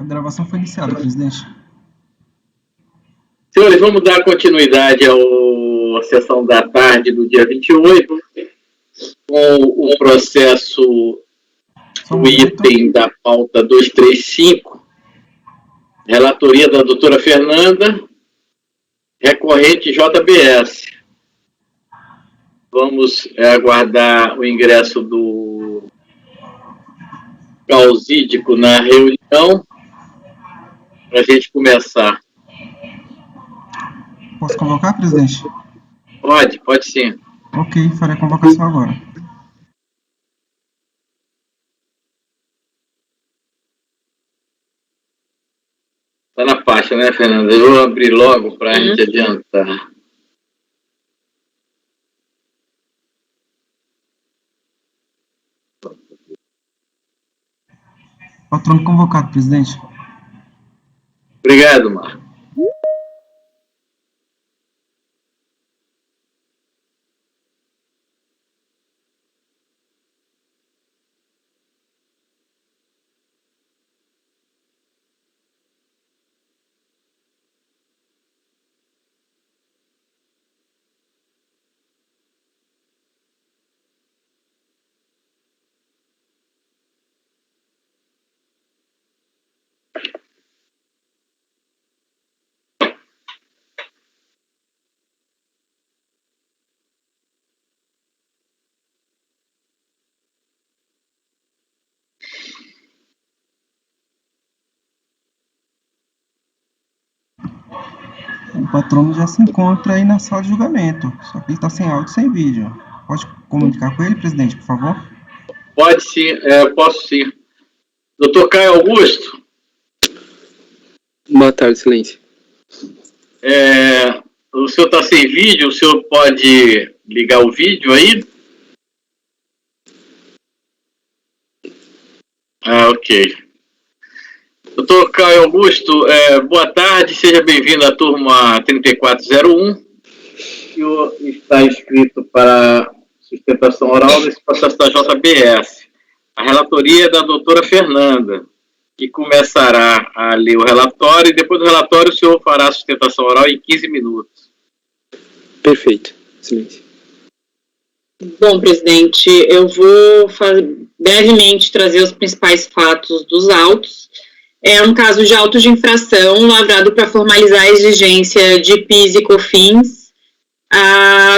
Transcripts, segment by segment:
gravação foi iniciada, presidente. Senhores, vamos dar continuidade à sessão da tarde do dia 28, com o processo do item da pauta 235, relatoria da doutora Fernanda, recorrente JBS. Vamos aguardar o ingresso do causídico na reunião para a gente começar. Posso convocar, presidente? Pode sim. Ok, farei a convocação agora. Está na faixa, né, Fernanda? Eu vou abrir logo para a gente adiantar. Patrono convocado, presidente. Obrigado, Marco. O patrono já se encontra aí na sala de julgamento, só que ele está sem áudio e sem vídeo. Pode comunicar com ele, presidente, por favor? Pode sim, posso sim. Doutor Caio Augusto? Boa tarde, excelência. O senhor está sem vídeo, o senhor pode ligar o vídeo aí? Ok. Doutor Caio Augusto, boa tarde, seja bem-vindo à turma 3401. O senhor está inscrito para sustentação oral desse processo da JBS. A relatoria é da doutora Fernanda, que começará a ler o relatório, e depois do relatório o senhor fará a sustentação oral em 15 minutos. Perfeito, excelência. Bom, presidente, eu vou brevemente trazer os principais fatos dos autos. É um caso de auto de infração lavrado para formalizar a exigência de PIS e COFINS,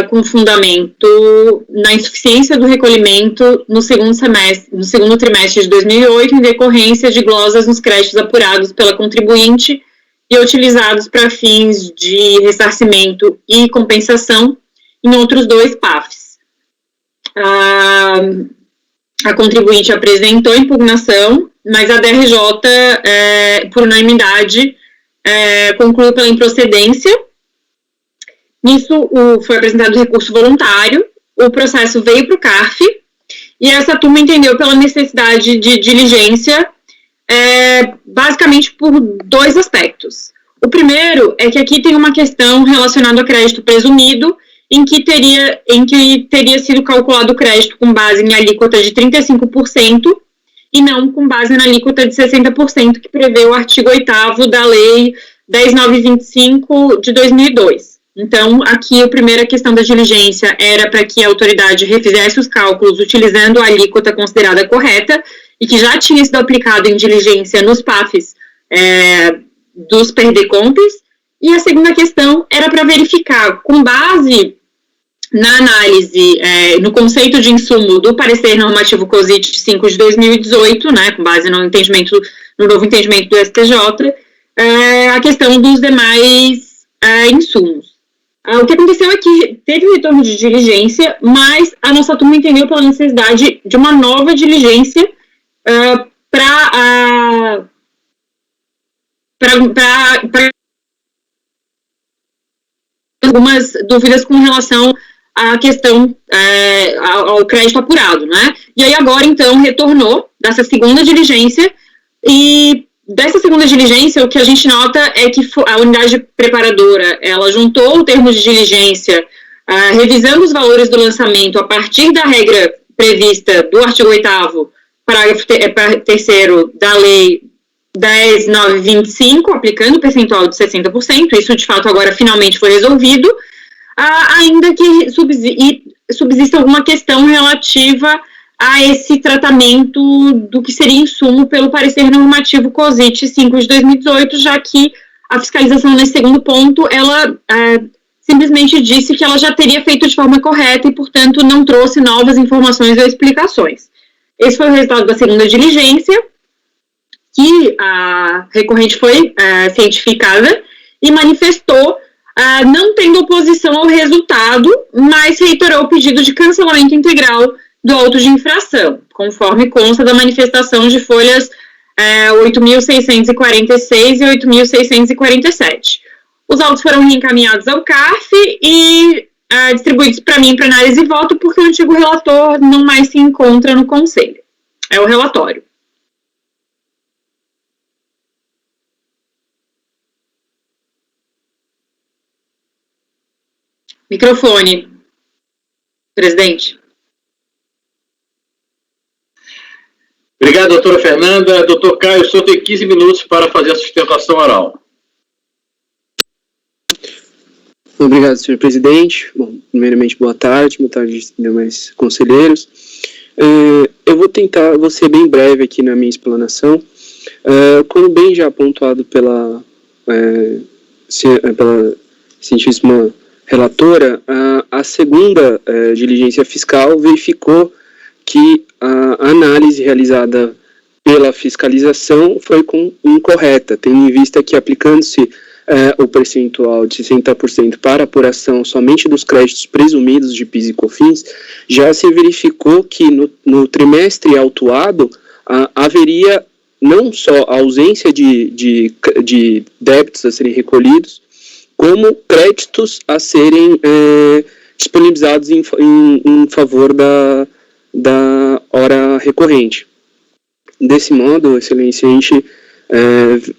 com fundamento na insuficiência do recolhimento no segundo trimestre de 2008, em decorrência de glosas nos créditos apurados pela contribuinte e utilizados para fins de ressarcimento e compensação em outros dois PAFs. A contribuinte apresentou impugnação, mas a DRJ, por unanimidade, concluiu pela improcedência. Nisso, foi apresentado recurso voluntário, o processo veio para o CARF, e essa turma entendeu pela necessidade de diligência, basicamente por dois aspectos. O primeiro é que aqui tem uma questão relacionada ao crédito presumido, em que teria sido calculado o crédito com base em alíquota de 35%, e não com base na alíquota de 60% que prevê o artigo 8º da Lei 10.925 de 2002. Então, aqui a primeira questão da diligência era para que a autoridade refizesse os cálculos utilizando a alíquota considerada correta e que já tinha sido aplicado em diligência nos PAFs dos perdecontas. E a segunda questão era para verificar, com base na análise, no conceito de insumo do parecer normativo COSIT 5 de 2018, né, com base no novo entendimento do STJ, a questão dos demais insumos. O que aconteceu é que teve um retorno de diligência, mas a nossa turma entendeu pela necessidade de uma nova diligência para algumas dúvidas com relação à questão ao crédito apurado, né? E aí agora, então, retornou dessa segunda diligência, e dessa segunda diligência, o que a gente nota é que a unidade preparadora, ela juntou o termo de diligência, revisando os valores do lançamento a partir da regra prevista do artigo 8º, parágrafo 3º da Lei 10.925, aplicando o percentual de 60%, isso de fato agora finalmente foi resolvido, ainda que subsista alguma questão relativa a esse tratamento do que seria insumo pelo parecer normativo COSIT 5 de 2018, já que a fiscalização nesse segundo ponto, ela simplesmente disse que ela já teria feito de forma correta e, portanto, não trouxe novas informações ou explicações. Esse foi o resultado da segunda diligência, que a recorrente foi cientificada e manifestou não tendo oposição ao resultado, mas reiterou o pedido de cancelamento integral do auto de infração, conforme consta da manifestação de folhas 8.646 e 8.647. Os autos foram reencaminhados ao CARF e distribuídos para mim para análise e voto, porque o antigo relator não mais se encontra no Conselho. É o relatório. Microfone, presidente. Obrigado, doutora Fernanda. Doutor Caio, o senhor tem 15 minutos para fazer a sustentação oral. Obrigado, senhor presidente. Bom, primeiramente, boa tarde, demais conselheiros. Eu vou ser bem breve aqui na minha explanação. Como bem já apontado pela cientíssima relatora, a segunda diligência fiscal verificou que a análise realizada pela fiscalização foi incorreta, tendo em vista que, aplicando-se o percentual de 60% para apuração somente dos créditos presumidos de PIS e COFINS, já se verificou que no trimestre autuado haveria não só a ausência de débitos a serem recolhidos, como créditos a serem disponibilizados em favor da hora recorrente. Desse modo, excelência, a gente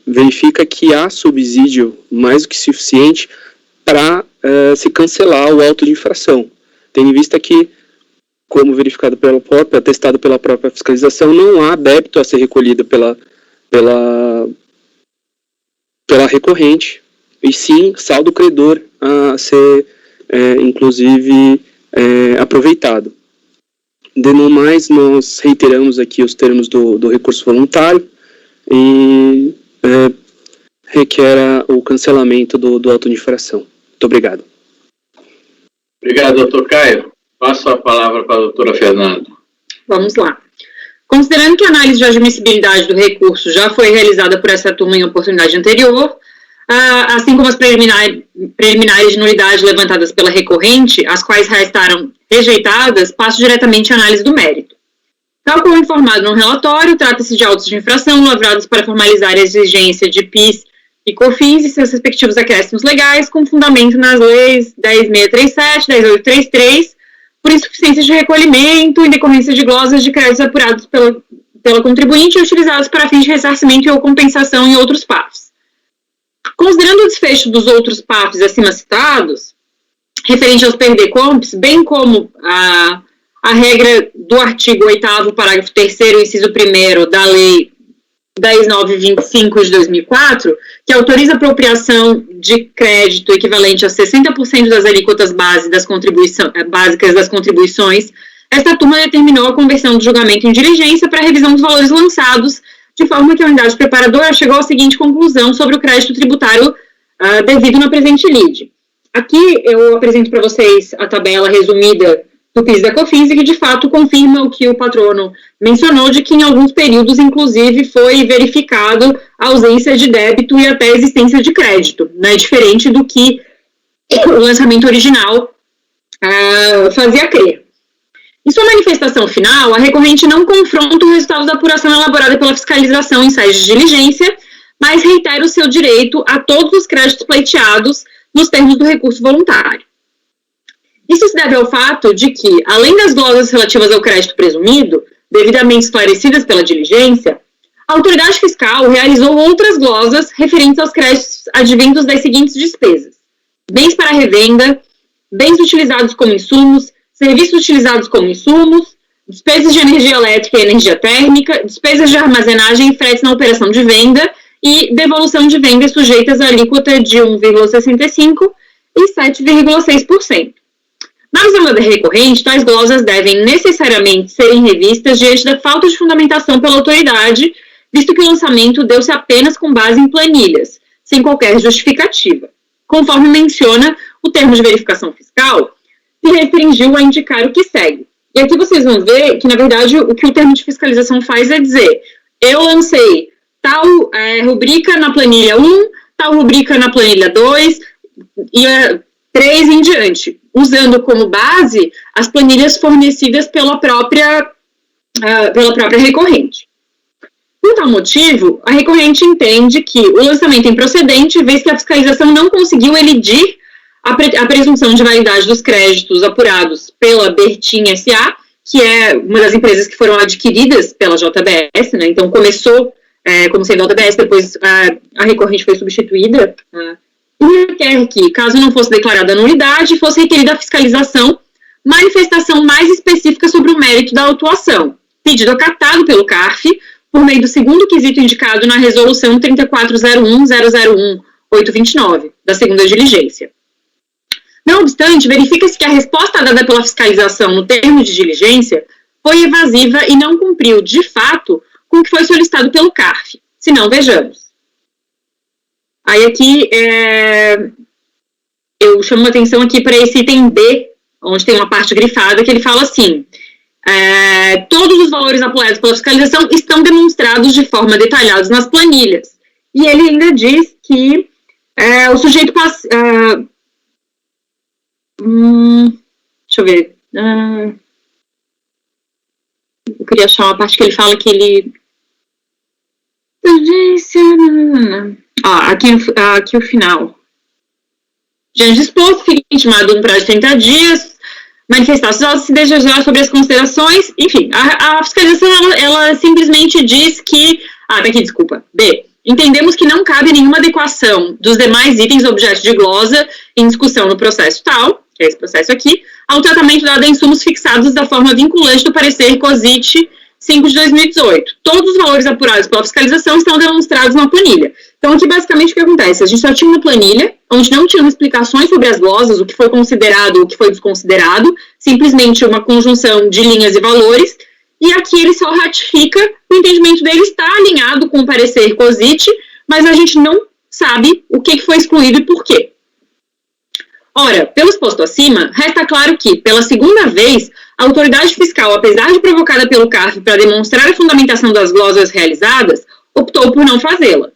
verifica que há subsídio mais do que suficiente para se cancelar o auto de infração, tendo em vista que, como verificado atestado pela própria fiscalização, não há débito a ser recolhido pela recorrente, e sim saldo credor a ser, inclusive, aproveitado. De no mais, nós reiteramos aqui os termos do recurso voluntário e requer o cancelamento do auto de infração. Muito obrigado. Obrigado, doutor Caio. Passo a palavra para a doutora Fernanda. Vamos lá. Considerando que a análise de admissibilidade do recurso já foi realizada por essa turma em oportunidade anterior, assim como as preliminares de nulidade levantadas pela recorrente, as quais restaram rejeitadas, passo diretamente à análise do mérito. Tal como informado no relatório, trata-se de autos de infração lavrados para formalizar a exigência de PIS e COFINS e seus respectivos acréscimos legais, com fundamento nas leis 10.637, 10.833, por insuficiência de recolhimento em decorrência de glosas de créditos apurados pela contribuinte e utilizados para fins de ressarcimento ou compensação em outros PAFs. Considerando o desfecho dos outros PAFs acima citados, referente aos PERDECOMPs, bem como a regra do artigo 8º, parágrafo 3º, inciso 1º da Lei 10.925 de 2004, que autoriza a apropriação de crédito equivalente a 60% das alíquotas básicas das contribuições, esta turma determinou a conversão do julgamento em diligência para revisão dos valores lançados, de forma que a unidade preparadora chegou à seguinte conclusão sobre o crédito tributário devido na presente lide. Aqui eu apresento para vocês a tabela resumida do PIS da COFINS, que de fato confirma o que o patrono mencionou, de que em alguns períodos, inclusive, foi verificado a ausência de débito e até a existência de crédito, né, diferente do que o lançamento original fazia crer. Em sua manifestação final, a recorrente não confronta o resultado da apuração elaborada pela fiscalização em sites de diligência, mas reitera o seu direito a todos os créditos pleiteados nos termos do recurso voluntário. Isso se deve ao fato de que, além das glosas relativas ao crédito presumido, devidamente esclarecidas pela diligência, a autoridade fiscal realizou outras glosas referentes aos créditos advindos das seguintes despesas: bens para revenda, bens utilizados como insumos, serviços utilizados como insumos, despesas de energia elétrica e energia térmica, despesas de armazenagem e fretes na operação de venda e devolução de vendas sujeitas à alíquota de 1,65% e 7,6%. Na visão da recorrente, tais glosas devem necessariamente serem revistas diante da falta de fundamentação pela autoridade, visto que o lançamento deu-se apenas com base em planilhas, sem qualquer justificativa. Conforme menciona o termo de verificação fiscal, se restringiu a indicar o que segue. E aqui vocês vão ver que, na verdade, o que o termo de fiscalização faz é dizer: eu lancei tal rubrica na planilha 1, tal rubrica na planilha 2, e 3 em diante, usando como base as planilhas fornecidas pela própria recorrente. Por tal motivo, a recorrente entende que o lançamento é improcedente, vez que a fiscalização não conseguiu elidir a presunção de validade dos créditos apurados pela Bertin S.A., que é uma das empresas que foram adquiridas pela JBS, né? Então começou como sendo a JBS, depois a recorrente foi substituída, e requer que, caso não fosse declarada nulidade, fosse requerida a fiscalização, manifestação mais específica sobre o mérito da autuação, pedido acatado pelo CARF, por meio do segundo quesito indicado na Resolução 3401-001-829, da segunda diligência. Não obstante, verifica-se que a resposta dada pela fiscalização no termo de diligência foi evasiva e não cumpriu, de fato, com o que foi solicitado pelo CARF. Se não, vejamos. Aí aqui, eu chamo a atenção aqui para esse item B, onde tem uma parte grifada, que ele fala assim: todos os valores apurados pela fiscalização estão demonstrados de forma detalhada nas planilhas. E ele ainda diz que o sujeito deixa eu ver. Eu queria achar uma parte que ele fala que ele... aqui o final. Diante disposto, fica intimado no prazo de 30 dias, manifestar se desejar sobre as considerações, enfim, a fiscalização, ela simplesmente diz que... tá aqui, desculpa. B. Entendemos que não cabe nenhuma adequação dos demais itens objeto de glosa em discussão no processo tal, que é esse processo aqui, ao tratamento dado a insumos fixados da forma vinculante do parecer COSIT 5 de 2018. Todos os valores apurados pela fiscalização estão demonstrados na planilha. Então, aqui, basicamente, o que acontece? A gente só tinha uma planilha, onde não tinham explicações sobre as glosas, o que foi considerado, o que foi desconsiderado, simplesmente uma conjunção de linhas e valores, e aqui ele só ratifica, o entendimento dele está alinhado com o parecer COSIT, mas a gente não sabe o que foi excluído e por quê. Ora, pelo exposto acima, resta claro que, pela segunda vez, a autoridade fiscal, apesar de provocada pelo CARF para demonstrar a fundamentação das glosas realizadas, optou por não fazê-la.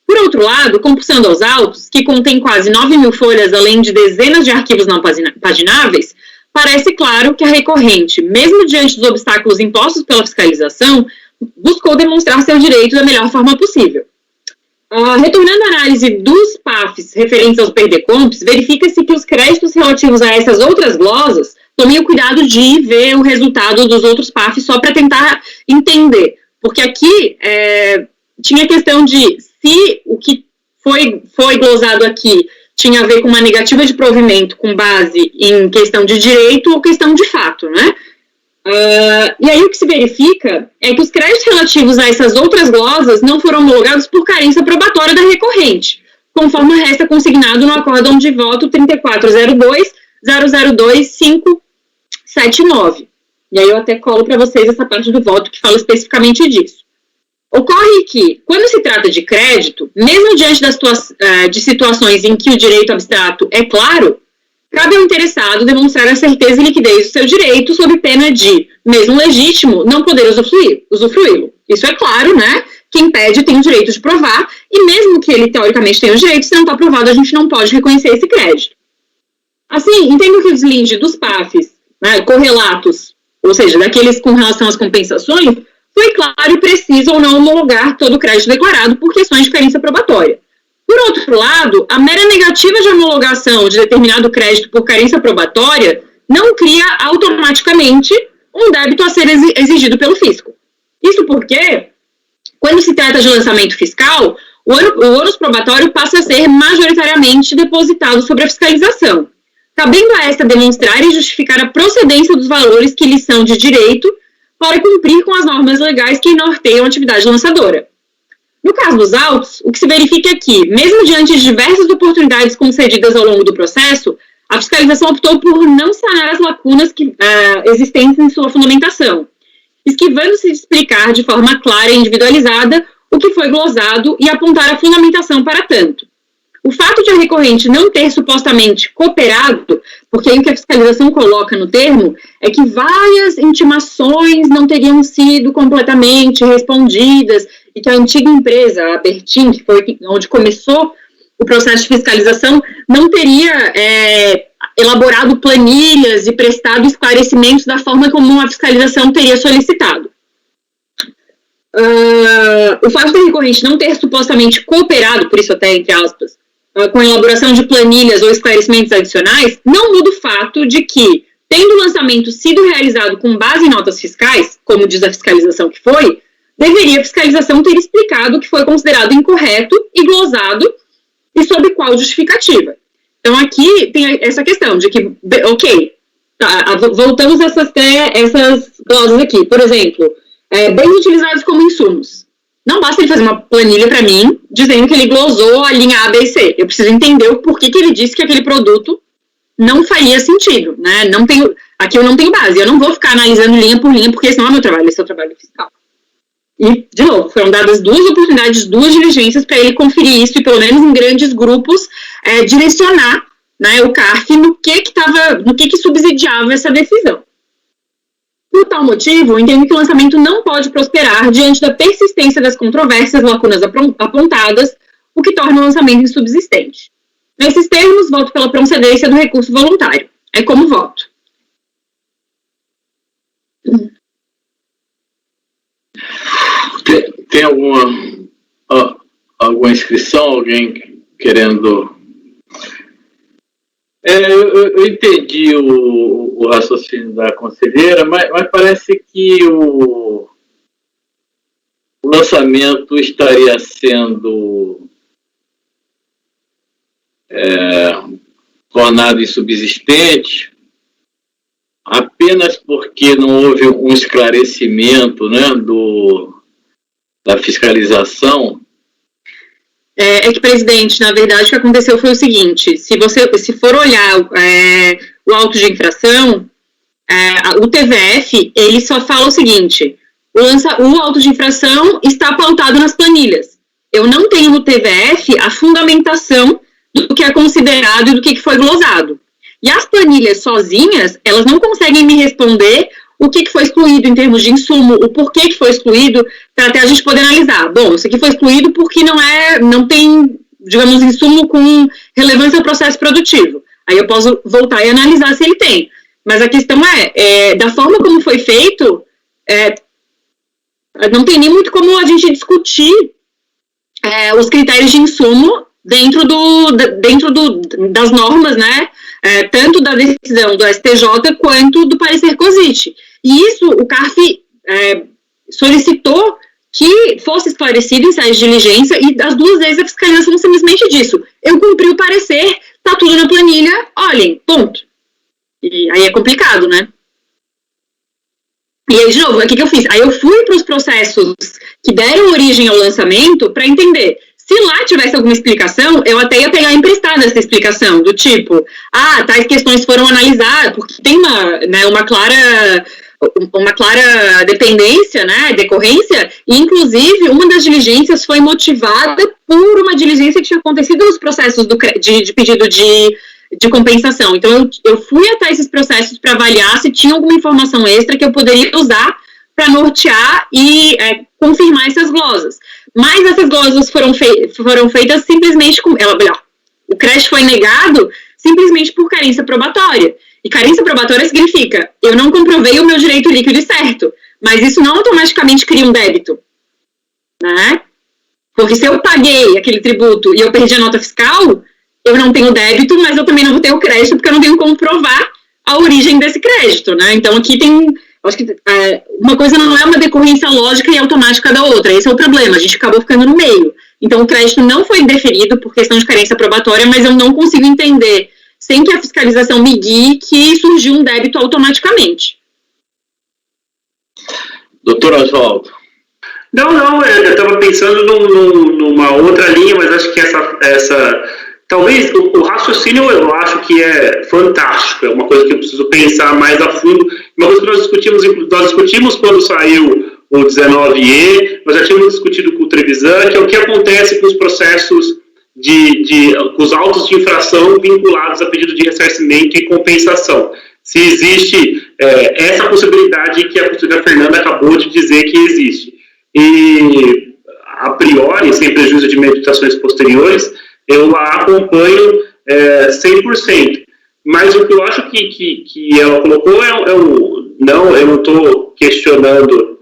Por outro lado, compulsando aos autos, que contém quase 9.000 folhas, além de dezenas de arquivos não pagináveis, parece claro que a recorrente, mesmo diante dos obstáculos impostos pela fiscalização, buscou demonstrar seu direito da melhor forma possível. Retornando à análise dos PAFs referentes aos perdecontos, verifica-se que os créditos relativos a essas outras glosas, tomem o cuidado de ver o resultado dos outros PAFs só para tentar entender, porque aqui tinha a questão de se o que foi glosado aqui tinha a ver com uma negativa de provimento com base em questão de direito ou questão de fato, né? E aí o que se verifica é que os créditos relativos a essas outras glosas não foram homologados por carência probatória da recorrente, conforme resta consignado no acórdão de voto 3402-002-579. E aí eu até colo para vocês essa parte do voto que fala especificamente disso. Ocorre que, quando se trata de crédito, mesmo diante de situações em que o direito abstrato é claro, cabe ao interessado demonstrar a certeza e liquidez do seu direito sob pena de, mesmo legítimo, não poder usufruí-lo. Isso é claro, né? Quem pede tem o direito de provar, e mesmo que ele teoricamente tenha o direito, se não está provado, a gente não pode reconhecer esse crédito. Assim, entendo que o deslinde dos PAFs, né, correlatos, ou seja, daqueles com relação às compensações, foi claro e preciso ou não homologar todo o crédito declarado por questões de carência probatória. Por outro lado, a mera negativa de homologação de determinado crédito por carência probatória não cria automaticamente um débito a ser exigido pelo fisco. Isso porque, quando se trata de lançamento fiscal, o ônus probatório passa a ser majoritariamente depositado sobre a fiscalização, cabendo a esta demonstrar e justificar a procedência dos valores que lhes são de direito, para cumprir com as normas legais que norteiam a atividade lançadora. No caso dos autos, o que se verifica é que, mesmo diante de diversas oportunidades concedidas ao longo do processo, a fiscalização optou por não sanar as lacunas existentes em sua fundamentação, esquivando-se de explicar de forma clara e individualizada o que foi glosado e apontar a fundamentação para tanto. O fato de a recorrente não ter supostamente cooperado, porque aí o que a fiscalização coloca no termo é que várias intimações não teriam sido completamente respondidas e que a antiga empresa, a Bertin, que foi onde começou o processo de fiscalização, não teria elaborado planilhas e prestado esclarecimentos da forma como a fiscalização teria solicitado. O fato da recorrente não ter supostamente cooperado, por isso até entre aspas, com a elaboração de planilhas ou esclarecimentos adicionais, não muda o fato de que, tendo o lançamento sido realizado com base em notas fiscais, como diz a fiscalização que foi, deveria a fiscalização ter explicado o que foi considerado incorreto e glosado e sob qual justificativa. Então, aqui tem essa questão de que, ok, tá, voltamos a essas glosas aqui. Por exemplo, bens utilizados como insumos. Não basta ele fazer uma planilha para mim, dizendo que ele glosou a linha A, B e C. Eu preciso entender o porquê que ele disse que aquele produto não faria sentido, né? Aqui eu não tenho base. Eu não vou ficar analisando linha por linha, porque esse não é meu trabalho, esse é o trabalho fiscal. E, de novo, foram dadas 2 oportunidades, 2 diligências para ele conferir isso e, pelo menos em grandes grupos, direcionar, né, o CARF no que subsidiava essa decisão. Por tal motivo, entendo que o lançamento não pode prosperar diante da persistência das controvérsias, lacunas apontadas, o que torna o lançamento insubsistente. Nesses termos, voto pela procedência do recurso voluntário. É como voto. Tem alguma inscrição? Alguém querendo... Eu entendi o raciocínio da conselheira, mas parece que o lançamento estaria sendo tornado insubsistente apenas porque não houve um esclarecimento, né, da fiscalização. É que, presidente, na verdade, o que aconteceu foi o seguinte: se for olhar o auto de infração, o TVF, ele só fala o seguinte: o auto de infração está pautado nas planilhas. Eu não tenho no TVF a fundamentação do que é considerado e do que foi glosado. E as planilhas sozinhas, elas não conseguem me responder o que foi excluído em termos de insumo, o porquê que foi excluído, para até a gente poder analisar. Bom, isso aqui foi excluído porque não tem, digamos, insumo com relevância ao processo produtivo. Aí eu posso voltar e analisar se ele tem. Mas a questão da forma como foi feito, não tem nem muito como a gente discutir os critérios de insumo dentro das normas, né? Tanto da decisão do STJ quanto do parecer COSIT. E isso o CARF solicitou que fosse esclarecido em sede de diligência, e das 2 vezes a fiscalização simplesmente disso: eu cumpri o parecer, tá tudo na planilha, olhem, ponto. E aí é complicado, né? E aí, de novo, o que eu fiz? Aí eu fui para os processos que deram origem ao lançamento para entender. Se lá tivesse alguma explicação, eu até ia pegar emprestada essa explicação, do tipo, tais questões foram analisadas, porque tem uma clara dependência, né, decorrência, e inclusive uma das diligências foi motivada por uma diligência que tinha acontecido nos processos de pedido de compensação. Então, eu fui até esses processos para avaliar se tinha alguma informação extra que eu poderia usar para nortear e confirmar essas glosas. Mas essas glosas foram feitas simplesmente o crédito foi negado simplesmente por carência probatória. E carência probatória significa: eu não comprovei o meu direito líquido e certo, mas isso não automaticamente cria um débito, né? Porque se eu paguei aquele tributo e eu perdi a nota fiscal, eu não tenho débito, mas eu também não vou ter o crédito, porque eu não tenho como provar a origem desse crédito, né? Então aqui acho que uma coisa não é uma decorrência lógica e automática da outra. Esse é o problema, a gente acabou ficando no meio. Então, o crédito não foi indeferido por questão de carência probatória, mas eu não consigo entender, sem que a fiscalização me guie, que surgiu um débito automaticamente. Doutor Oswaldo. Não, eu estava pensando numa outra linha, mas acho que talvez o raciocínio eu acho que é fantástico, é uma coisa que eu preciso pensar mais a fundo, uma coisa que nós discutimos quando saiu o 19E, nós já tínhamos discutido com o Trevisan, que é o que acontece com os processos com os autos de infração vinculados a pedido de ressarcimento e compensação. Se existe essa possibilidade que a professora Fernanda acabou de dizer que existe. E, a priori, sem prejuízo de meditações posteriores, eu a acompanho 100%. Mas o que eu acho que ela colocou eu não estou questionando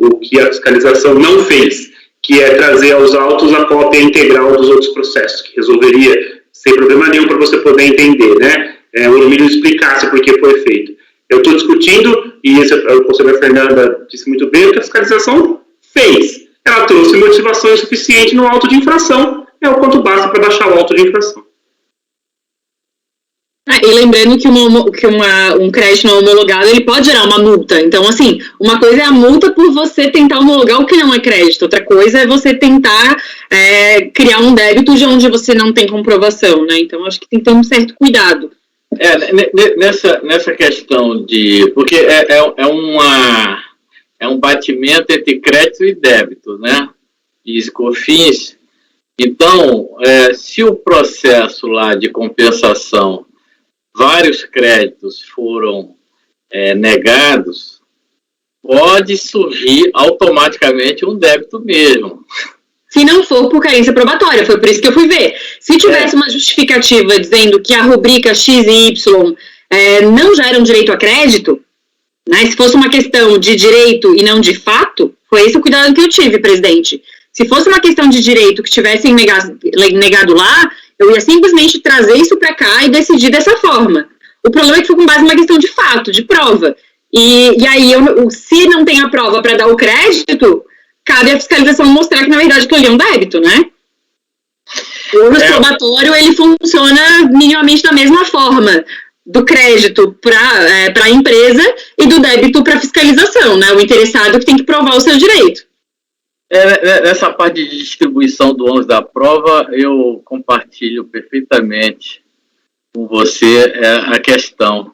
o que a fiscalização não fez, que é trazer aos autos a cópia integral dos outros processos, que resolveria sem problema nenhum para você poder entender, né? O Emílio explicasse por que foi feito. Eu estou discutindo, e a conselheira Fernanda disse muito bem, o que a fiscalização fez. Ela trouxe motivação insuficiente no auto de infração, é o quanto basta para baixar o auto de infração. E lembrando que um crédito não homologado, ele pode gerar uma multa. Então, assim, uma coisa é a multa por você tentar homologar o que não é crédito. Outra coisa é você tentar criar um débito de onde você não tem comprovação, né? Então, acho que tem que ter um certo cuidado. Nessa questão porque é um batimento entre crédito e débito, né? PIS e COFINS. Então, se o processo lá de compensação, vários créditos foram negados, pode surgir automaticamente um débito mesmo. Se não for por carência probatória, foi por isso que eu fui ver. Se tivesse uma justificativa dizendo que a rubrica X e Y não geram direito a crédito, né, se fosse uma questão de direito e não de fato, foi esse o cuidado que eu tive, presidente. Se fosse uma questão de direito que tivessem negado lá, eu ia simplesmente trazer isso para cá e decidir dessa forma. O problema é que foi com base numa questão de fato, de prova. E aí, se não tem a prova para dar o crédito, cabe à fiscalização mostrar que, na verdade, aquilo ali é um débito, né? O ônus probatório, ele funciona minimamente da mesma forma, do crédito para a empresa e do débito para a fiscalização, né? O interessado que tem que provar o seu direito. Nessa parte de distribuição do ônus da prova, eu compartilho perfeitamente com você a questão.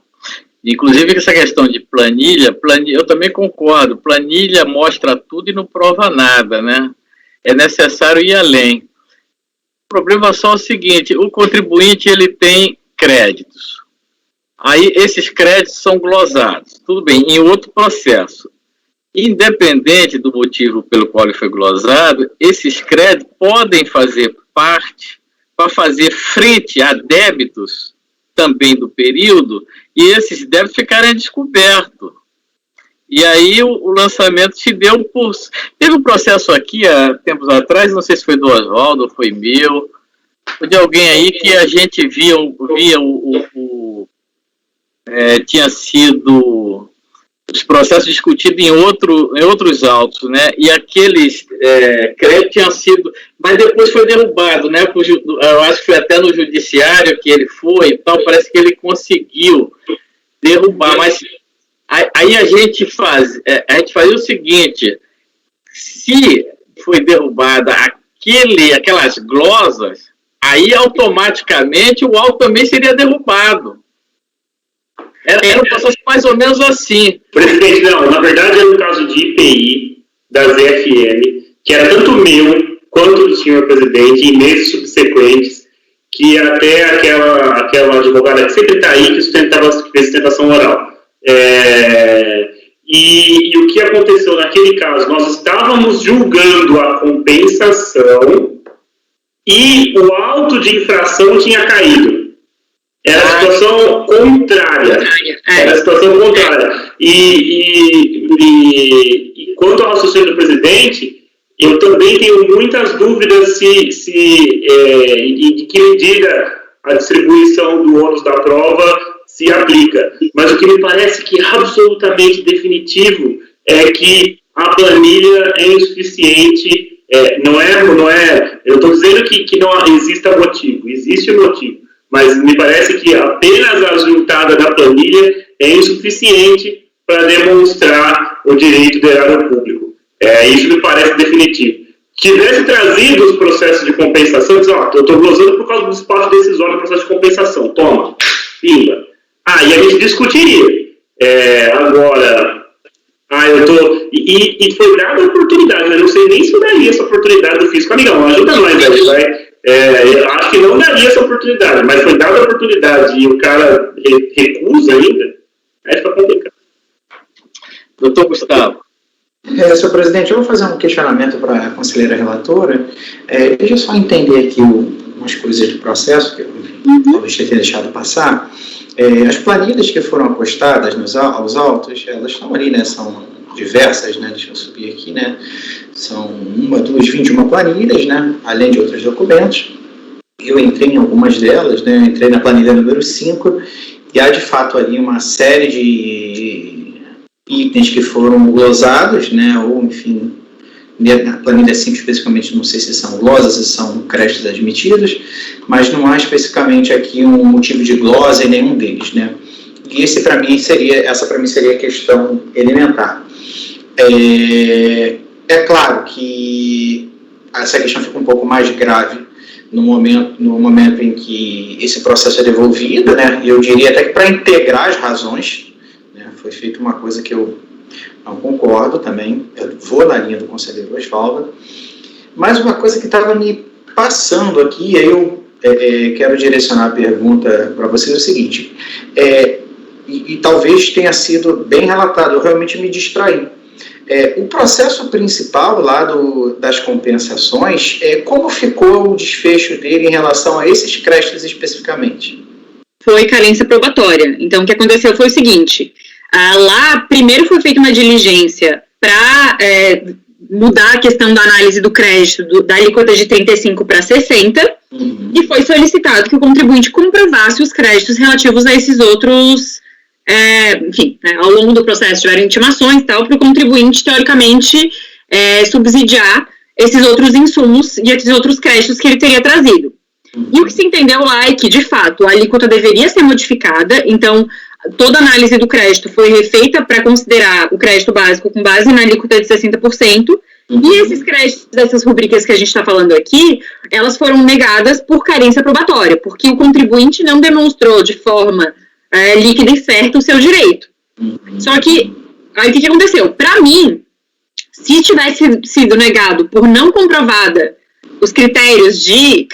Inclusive, essa questão de planilha, eu também concordo, planilha mostra tudo e não prova nada, né? É necessário ir além. O problema só é o seguinte, o contribuinte ele tem créditos. Aí, esses créditos são glosados. Tudo bem, em outro processo. Independente do motivo pelo qual ele foi glosado, esses créditos podem fazer parte para fazer frente a débitos também do período, e esses débitos ficarem descobertos. E aí o lançamento se deu por... Teve um processo aqui, há tempos atrás, não sei se foi do Oswaldo ou foi meu, ou de alguém aí que a gente via tinha sido os processos discutidos em outros autos, né? E aqueles créditos tinham sido... Mas depois foi derrubado, né? Eu acho que foi até no judiciário que ele foi e tal, parece que ele conseguiu derrubar, mas aí a gente fazia o seguinte, se foi derrubada aquelas glosas, aí automaticamente o auto também seria derrubado. Era um processo mais ou menos assim. Presidente, não, na verdade era um caso de IPI da ZFM, que era tanto meu quanto do senhor presidente, em meses subsequentes, que até aquela advogada que sempre está aí, que fez sustentação oral. E o que aconteceu naquele caso? Nós estávamos julgando a compensação e o auto de infração tinha caído. Era a situação contrária. Era a situação contrária. E quanto ao raciocínio do presidente, eu também tenho muitas dúvidas de que medida a distribuição do ônus da prova se aplica. Mas o que me parece que é absolutamente definitivo é que a planilha é insuficiente. Não é. Eu estou dizendo que não exista motivo. Existe um motivo. Mas me parece que apenas a juntada da planilha é insuficiente para demonstrar o direito do erário público. Isso me parece definitivo. Tivesse trazido os processos de compensação, diz, ó, eu estou glosando por causa do espaço decisório do processo de compensação, toma, pimba. E a gente discutiria. Agora, eu tô... E foi dada a oportunidade, eu não sei nem se eu daria essa oportunidade do fisco. Amigão, ajuda nós, velho, vai. Eu acho que não daria essa oportunidade, mas foi dada a oportunidade e o cara recusa ainda, aí fica complicado. Doutor Gustavo. Senhor presidente, eu vou fazer um questionamento para a conselheira relatora. Deixa eu só entender aqui umas coisas do processo que eu talvez tenha deixado passar. As planilhas que foram acostadas aos autos, elas estão ali, né? São diversas, né? Deixa eu subir aqui, né? São 21 planilhas, né? Além de outros documentos. Eu entrei em algumas delas, né? Eu entrei na planilha número 5 e há de fato ali uma série de itens que foram glosados, né? Ou, enfim, na planilha 5 especificamente, não sei se são glosas, se são créditos admitidos, mas não há especificamente aqui um motivo de glosa em nenhum deles, né? E essa para mim seria a questão elementar. É claro que essa questão fica um pouco mais grave no momento em que esse processo é devolvido, né? E eu diria até que para integrar as razões, né? Foi feita uma coisa que eu não concordo também, eu vou na linha do conselheiro Osvaldo, mas uma coisa que estava me passando aqui, aí eu quero direcionar a pergunta para vocês, é o seguinte, e talvez tenha sido bem relatado, eu realmente me distraí. O processo principal lá das compensações, como ficou o desfecho dele em relação a esses créditos especificamente? Foi carência probatória. Então, o que aconteceu foi o seguinte, lá, primeiro foi feita uma diligência para mudar a questão da análise do crédito da alíquota de 35 para 60, e foi solicitado que o contribuinte comprovasse os créditos relativos a esses outros, enfim, né, ao longo do processo tiveram intimações e tal, para o contribuinte, teoricamente, subsidiar esses outros insumos e esses outros créditos que ele teria trazido. E o que se entendeu lá é que, de fato, a alíquota deveria ser modificada, então, toda a análise do crédito foi refeita para considerar o crédito básico com base na alíquota de 60%, e esses créditos dessas rubricas que a gente está falando aqui, elas foram negadas por carência probatória, porque o contribuinte não demonstrou de forma líquida e certa o seu direito. Só que, aí o que aconteceu? Para mim, se tivesse sido negado por não comprovada os critérios de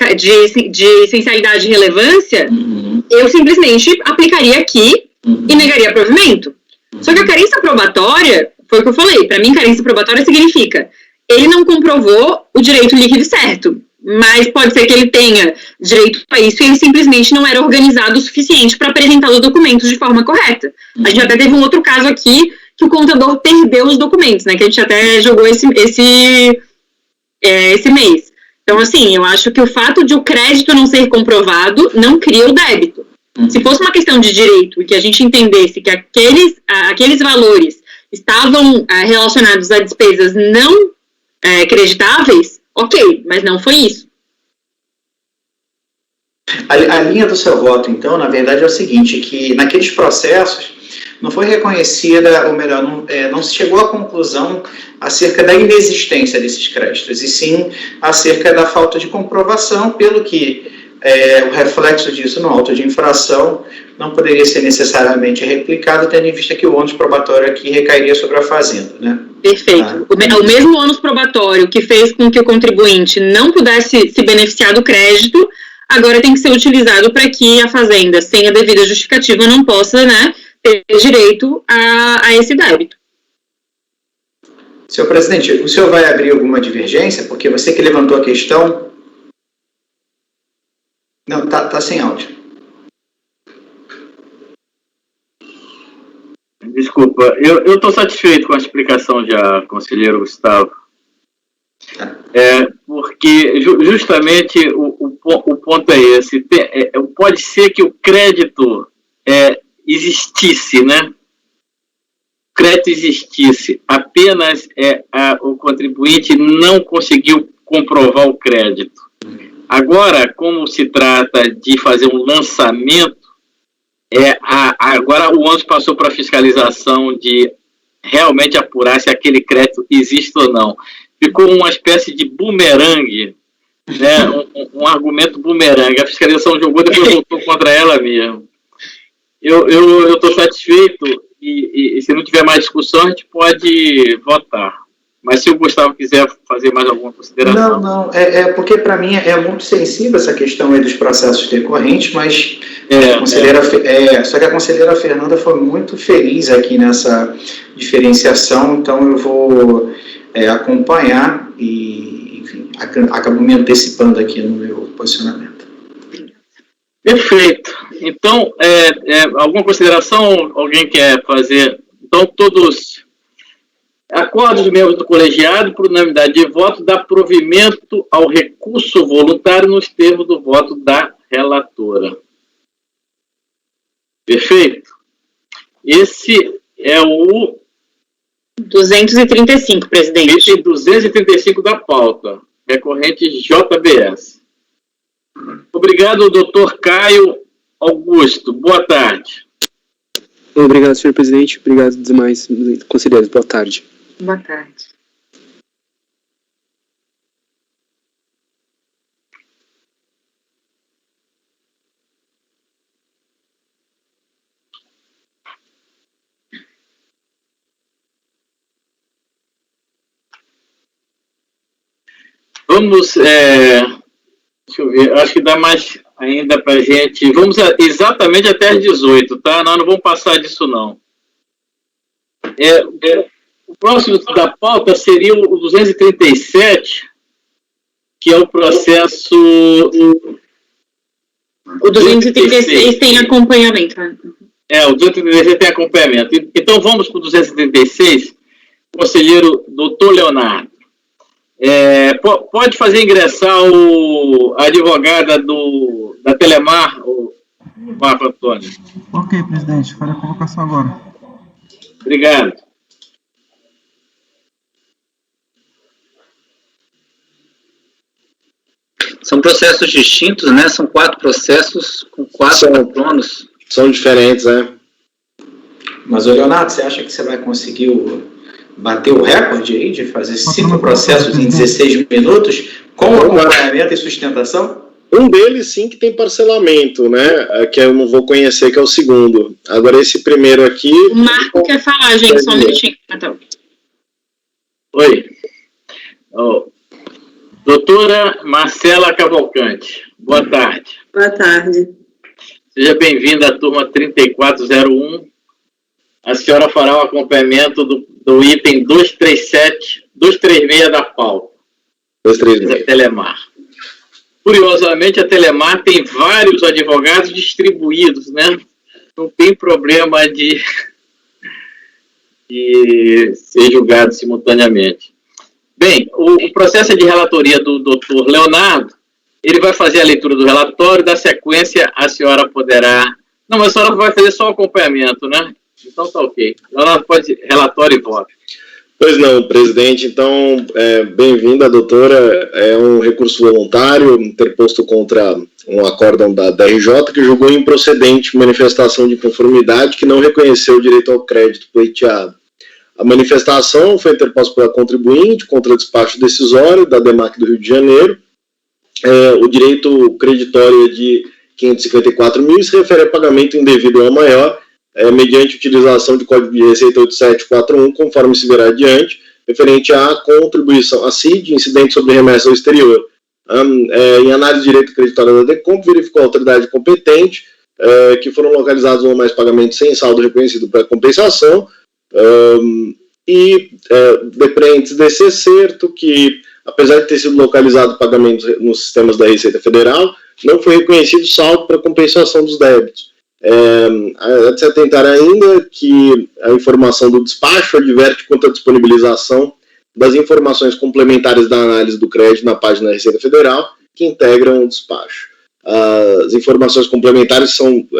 essencialidade e relevância, eu simplesmente aplicaria aqui e negaria provimento. Só que a carência probatória, foi o que eu falei, para mim carência probatória significa, ele não comprovou o direito líquido e certo, mas pode ser que ele tenha direito a isso e ele simplesmente não era organizado o suficiente para apresentar os documentos de forma correta. A gente até teve um outro caso aqui, que o contador perdeu os documentos, né, que a gente até jogou esse mês. Então, assim, eu acho que o fato de o crédito não ser comprovado não cria o débito. Se fosse uma questão de direito e que a gente entendesse que aqueles valores estavam relacionados a despesas não creditáveis, ok, mas não foi isso. A linha do seu voto, então, na verdade é o seguinte, que naqueles processos não foi reconhecida, ou melhor, não se chegou à conclusão acerca da inexistência desses créditos, e sim acerca da falta de comprovação, pelo que o reflexo disso no auto de infração não poderia ser necessariamente replicado, tendo em vista que o ônus probatório aqui recairia sobre a fazenda, né? Perfeito. O mesmo ônus probatório que fez com que o contribuinte não pudesse se beneficiar do crédito, agora tem que ser utilizado para que a fazenda, sem a devida justificativa, não possa, né, ter direito a esse débito. Senhor presidente, o senhor vai abrir alguma divergência? Porque você que levantou a questão... Não, tá sem áudio. Desculpa, eu estou satisfeito com a explicação já, conselheiro Gustavo. Porque justamente o ponto é esse. Pode ser que o crédito existisse, né? O crédito existisse, apenas o contribuinte não conseguiu comprovar o crédito. Agora, como se trata de fazer um lançamento, agora o ônus passou para a fiscalização de realmente apurar se aquele crédito existe ou não. Ficou uma espécie de bumerangue, né? Um argumento bumerangue. A fiscalização jogou, depois voltou contra ela mesmo. Eu estou satisfeito e se não tiver mais discussão, a gente pode votar. Mas se o Gustavo quiser fazer mais alguma consideração... Não, porque para mim é muito sensível essa questão aí dos processos decorrentes, mas só que a conselheira Fernanda foi muito feliz aqui nessa diferenciação, então eu vou acompanhar e, enfim, acabo me antecipando aqui no meu posicionamento. Perfeito. Então, alguma consideração alguém quer fazer? Então, todos... Acordo dos membros do colegiado, por unanimidade de voto, dá provimento ao recurso voluntário nos termos do voto da relatora. Perfeito? Esse é o... 235, presidente. Esse é 235 da pauta, recorrente JBS. Obrigado, doutor Caio Augusto. Boa tarde. Obrigado, senhor presidente. Obrigado, demais conselheiros. Boa tarde. Boa tarde. Vamos, deixa eu ver, acho que dá mais ainda para a gente. Vamos exatamente até às 18, tá? Nós não vamos passar disso, não. O próximo da pauta seria o 237, que é o processo... O 236 tem acompanhamento. O 236 tem acompanhamento. Então, vamos para o 236, conselheiro doutor Leonardo. Pode fazer ingressar a advogada da Telemar, o Marco Antônio. Ok, presidente. Farei a convocação agora. Obrigado. São processos distintos, né? São 4 processos com 4 patronos. São diferentes, né? Mas, Leonardo, você acha que você vai conseguir bater o recorde aí de fazer 5 processos em 16 minutos com acompanhamento e sustentação? Um deles, sim, que tem parcelamento, né? Que eu não vou conhecer, que é o segundo. Agora, esse primeiro aqui... O Marco quer falar, gente, só um minutinho. Então. Oi. Doutora Marcela Cavalcante, boa tarde. Boa tarde. Seja bem-vinda à turma 3401. A senhora fará o acompanhamento do item 236 da pauta. 236. Da Telemar. Curiosamente, a Telemar tem vários advogados distribuídos, né? Não tem problema de ser julgado simultaneamente. Bem, o processo é de relatoria do doutor Leonardo. Ele vai fazer a leitura do relatório, da sequência a senhora poderá... Não, mas a senhora vai fazer só o acompanhamento, né? Então tá ok. Leonardo pode relatório e voto. Pois não, presidente. Então, bem-vinda, doutora. É um recurso voluntário interposto contra um acórdão da RJ que julgou improcedente manifestação de conformidade que não reconheceu o direito ao crédito pleiteado. A manifestação foi interposta pela contribuinte contra despacho decisório da DEMAC do Rio de Janeiro. O direito creditório é de 554 mil e se refere a pagamento indevido ao maior, mediante utilização de Código de Receita 8741, conforme se verá adiante, referente à contribuição, a CID, incidente sobre remessa ao exterior. Em análise de direito creditório da DECOMP, verificou a autoridade competente que foram localizados ou mais pagamentos sem saldo reconhecido para compensação, depreende desse excerto que, apesar de ter sido localizado pagamentos nos sistemas da Receita Federal, não foi reconhecido saldo para compensação dos débitos. Há de se atentar ainda que a informação do despacho adverte quanto à disponibilização das informações complementares da análise do crédito na página da Receita Federal que integram o despacho. As informações complementares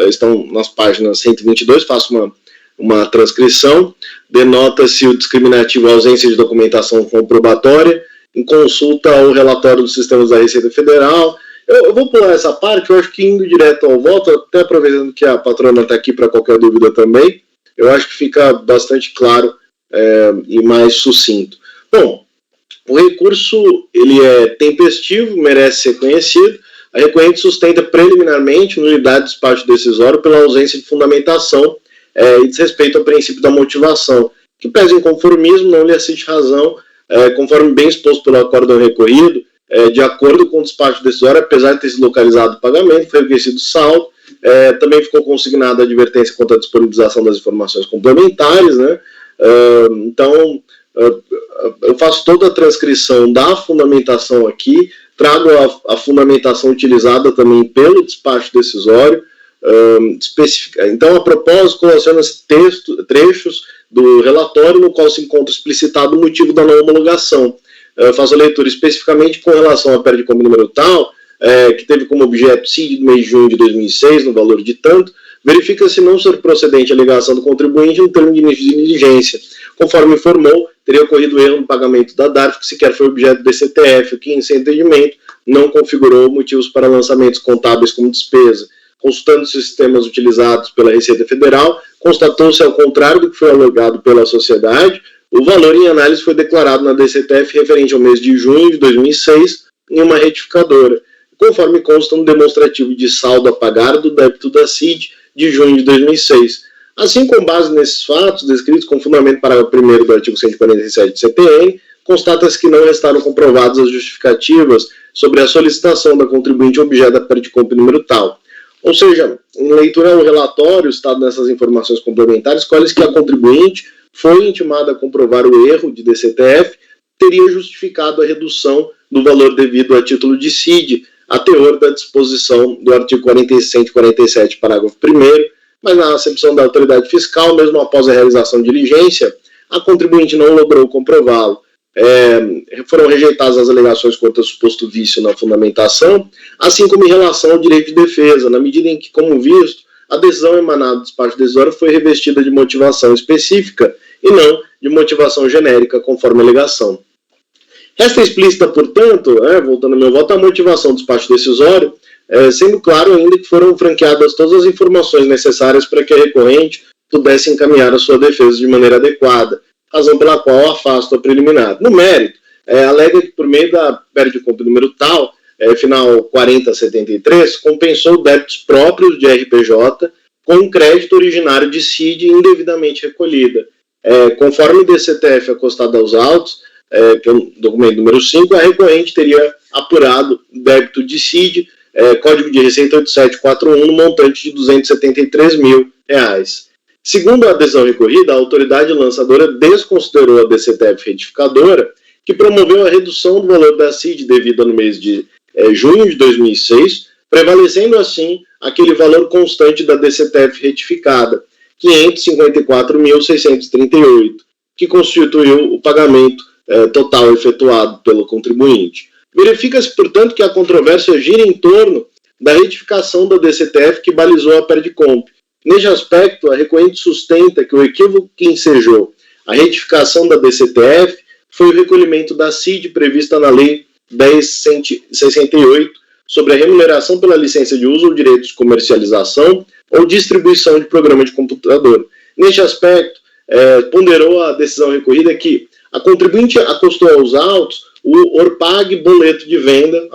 estão nas páginas 122, faço uma transcrição, denota-se o discriminativo ausência de documentação comprobatória, em consulta ao relatório dos sistemas da Receita Federal. Eu vou pular essa parte, eu acho que indo direto ao voto, até aproveitando que a patrona está aqui para qualquer dúvida também, eu acho que fica bastante claro e mais sucinto. Bom, o recurso ele é tempestivo, merece ser conhecido. A recorrente sustenta preliminarmente nulidade do despacho decisório pela ausência de fundamentação e desrespeito ao princípio da motivação, que pesa em conformismo, não lhe assiste razão, conforme bem exposto pelo acórdão recorrido, de acordo com o despacho decisório, apesar de ter sido localizado o pagamento, foi reconhecido o saldo, também ficou consignada a advertência quanto à disponibilização das informações complementares, né? Então, eu faço toda a transcrição da fundamentação aqui, trago a fundamentação utilizada também pelo despacho decisório. Então, a propósito, relaciona-se trechos do relatório no qual se encontra explicitado o motivo da não homologação. Faço a leitura especificamente com relação à perda de compra número tal, que teve como objeto CID do mês de junho de 2006, no valor de tanto, verifica-se não ser procedente a alegação do contribuinte no termo de início de diligência. Conforme informou, teria ocorrido erro no pagamento da DARF, que sequer foi objeto do DCTF, o que, em seu entendimento, não configurou motivos para lançamentos contábeis como despesa. Consultando os sistemas utilizados pela Receita Federal, constatou-se, ao contrário do que foi alegado pela sociedade, o valor em análise foi declarado na DCTF referente ao mês de junho de 2006 em uma retificadora, conforme consta no demonstrativo de saldo a pagar do débito da CID de junho de 2006. Assim, com base nesses fatos, descritos com fundamento parágrafo 1º do artigo 147 do CPN, constata-se que não restaram comprovadas as justificativas sobre a solicitação da contribuinte objeto da perda de compra número tal. Ou seja, em leitura ao relatório, estado nessas informações complementares, escolhe-se que a contribuinte foi intimada a comprovar o erro de DCTF, teria justificado a redução do valor devido a título de CID, a teor da disposição do artigo 147, parágrafo 1º, mas na acepção da autoridade fiscal, mesmo após a realização de diligência, a contribuinte não logrou comprová-lo. Foram rejeitadas as alegações quanto ao suposto vício na fundamentação, assim como em relação ao direito de defesa, na medida em que, como visto, a decisão emanada do despacho decisório foi revestida de motivação específica e não de motivação genérica, conforme a alegação. Resta explícita, portanto, voltando ao meu voto, a motivação do despacho decisório, sendo claro ainda que foram franqueadas todas as informações necessárias para que a recorrente pudesse encaminhar a sua defesa de maneira adequada, razão pela qual afasto a preliminar. No mérito, alega que por meio da perda de compra número tal, final 4073, compensou débitos próprios de RPJ com crédito originário de CID indevidamente recolhida. Conforme o DCTF acostado aos autos, que é o documento número 5, a recorrente teria apurado débito de CID, Código de Receita 8741, no montante de R$273 mil. Segundo a adesão recorrida, a autoridade lançadora desconsiderou a DCTF retificadora, que promoveu a redução do valor da CID devida no mês de junho de 2006, prevalecendo assim aquele valor constante da DCTF retificada, R$554.638, que constituiu o pagamento total efetuado pelo contribuinte. Verifica-se, portanto, que a controvérsia gira em torno da retificação da DCTF que balizou a perda de compra. Neste aspecto, a recorrente sustenta que o equívoco que ensejou a retificação da DCTF foi o recolhimento da CID prevista na Lei 10.168 sobre a remuneração pela licença de uso ou direitos de comercialização ou distribuição de programa de computador. Neste aspecto, ponderou a decisão recorrida que a contribuinte acostou aos autos o ORPAG boleto de venda,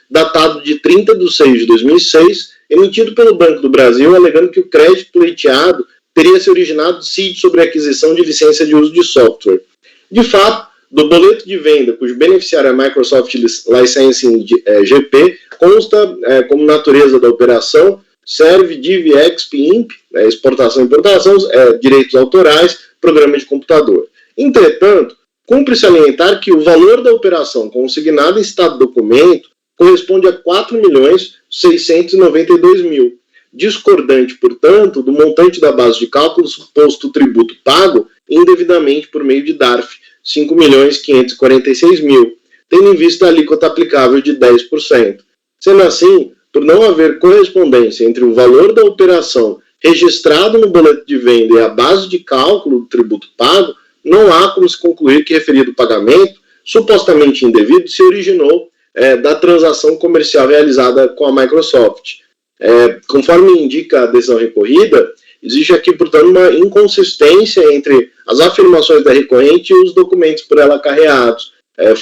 datado de 30 de 6 de 2006, emitido pelo Banco do Brasil, alegando que o crédito pleiteado teria se originado de CID sobre a aquisição de licença de uso de software. De fato, do boleto de venda, cujo beneficiário é a Microsoft Licensing GP, consta como natureza da operação, serve DivExp Imp, exportação e importação, direitos autorais, programa de computador. Entretanto, cumpre salientar que o valor da operação consignada em estado documento corresponde a R$4.692.000, discordante, portanto, do montante da base de cálculo suposto tributo pago indevidamente por meio de DARF, R$5.546.000, tendo em vista a alíquota aplicável de 10%. Sendo assim, por não haver correspondência entre o valor da operação registrado no boleto de venda e a base de cálculo do tributo pago, não há como se concluir que referido pagamento, supostamente indevido, se originou da transação comercial realizada com a Microsoft. Conforme indica a decisão recorrida, Existe aqui, portanto, uma inconsistência entre as afirmações da recorrente e os documentos por ela acarreados.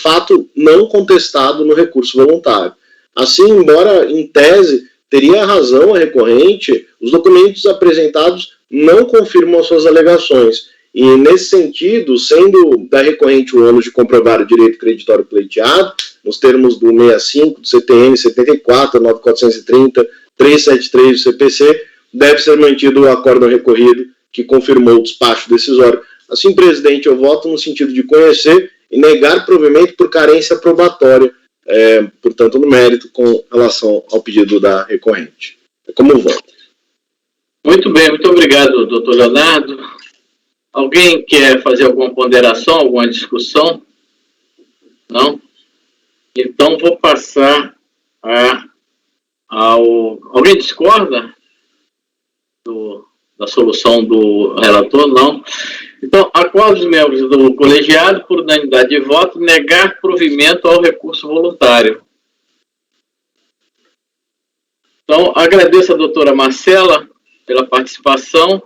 Fato não contestado no recurso voluntário. Assim, embora em tese teria razão a recorrente, os documentos apresentados não confirmam as suas alegações. E, nesse sentido, sendo da recorrente o ônus de comprovar o direito creditório pleiteado, nos termos do 65, do CTN 74, 9430, 373 do CPC, deve ser mantido o acórdão recorrido que confirmou o despacho decisório. Assim, presidente, eu voto no sentido de conhecer e negar provimento por carência probatória, portanto, no mérito com relação ao pedido da recorrente. É como voto. Muito bem, muito obrigado, doutor Leonardo. Alguém quer fazer alguma ponderação, alguma discussão? Não? Então, vou passar Alguém discorda da solução do relator? Não. Então, a qual dos membros do colegiado, por unanimidade de voto, negar provimento ao recurso voluntário? Então, agradeço a doutora Marcela pela participação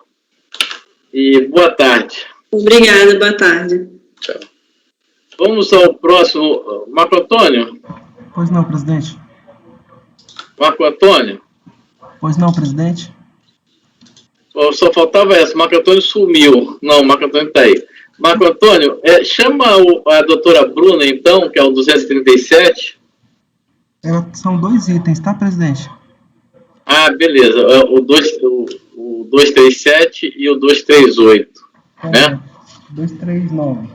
e boa tarde. Obrigada, boa tarde. Tchau. Vamos ao próximo. Marco Antônio? Pois não, presidente. Marco Antônio? Pois não, presidente. Só faltava essa. Marco Antônio sumiu. Não, Marco Antônio está aí. Marco Antônio, chama a doutora Bruna, então, que é o 237. São 2 itens, tá, presidente? Ah, beleza. O 237 e o 238. Né? 239.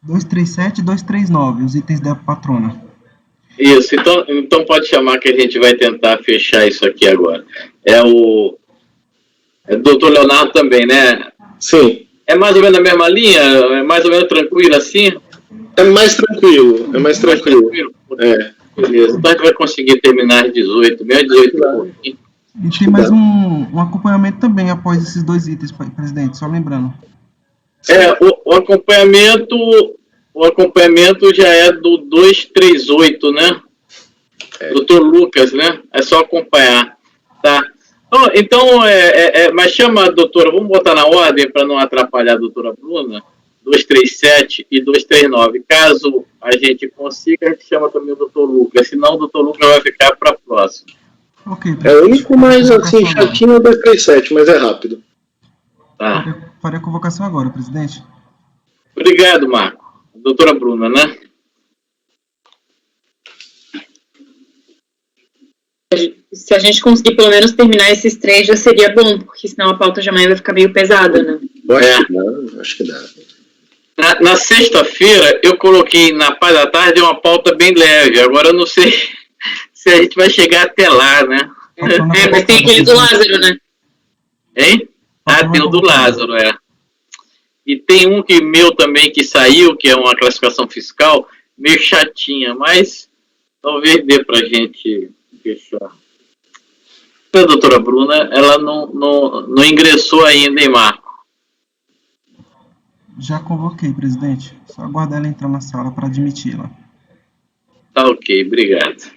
237 e 239, os itens da patrona. Isso, então pode chamar que a gente vai tentar fechar isso aqui agora. O doutor Leonardo também, né? Sim. É mais ou menos a mesma linha? É mais ou menos tranquilo assim? É mais tranquilo. Beleza, então a gente vai conseguir terminar às 18, meio 18. E tem mais um acompanhamento também após esses 2 itens, presidente, só lembrando. O acompanhamento já é do 238, né? Doutor Lucas, né? É só acompanhar, tá? Então, mas chama a doutora, vamos botar na ordem para não atrapalhar a doutora Bruna, 237 e 239. Caso a gente consiga, a gente chama também o doutor Lucas, senão o doutor Lucas vai ficar para a próxima. Ok. O único mais assim, chatinho é o 237, mas é rápido. Tá. Farei a convocação agora, presidente. Obrigado, Marco. Doutora Bruna, né? Se a gente conseguir pelo menos terminar esses 3, já seria bom, porque senão a pauta de amanhã vai ficar meio pesada, né? Acho que dá. Na sexta-feira, eu coloquei na parte da tarde uma pauta bem leve. Agora eu não sei se a gente vai chegar até lá, né? Mas tem aquele do Lázaro, né? Hein? Tem o do Lázaro, E tem um meu também que saiu, que é uma classificação fiscal, meio chatinha, mas talvez dê pra gente fechar. A doutora Bruna, ela não ingressou ainda, hein, Marco? Já convoquei, presidente. Só aguardar ela entrar na sala para admiti-la. Tá ok, obrigado.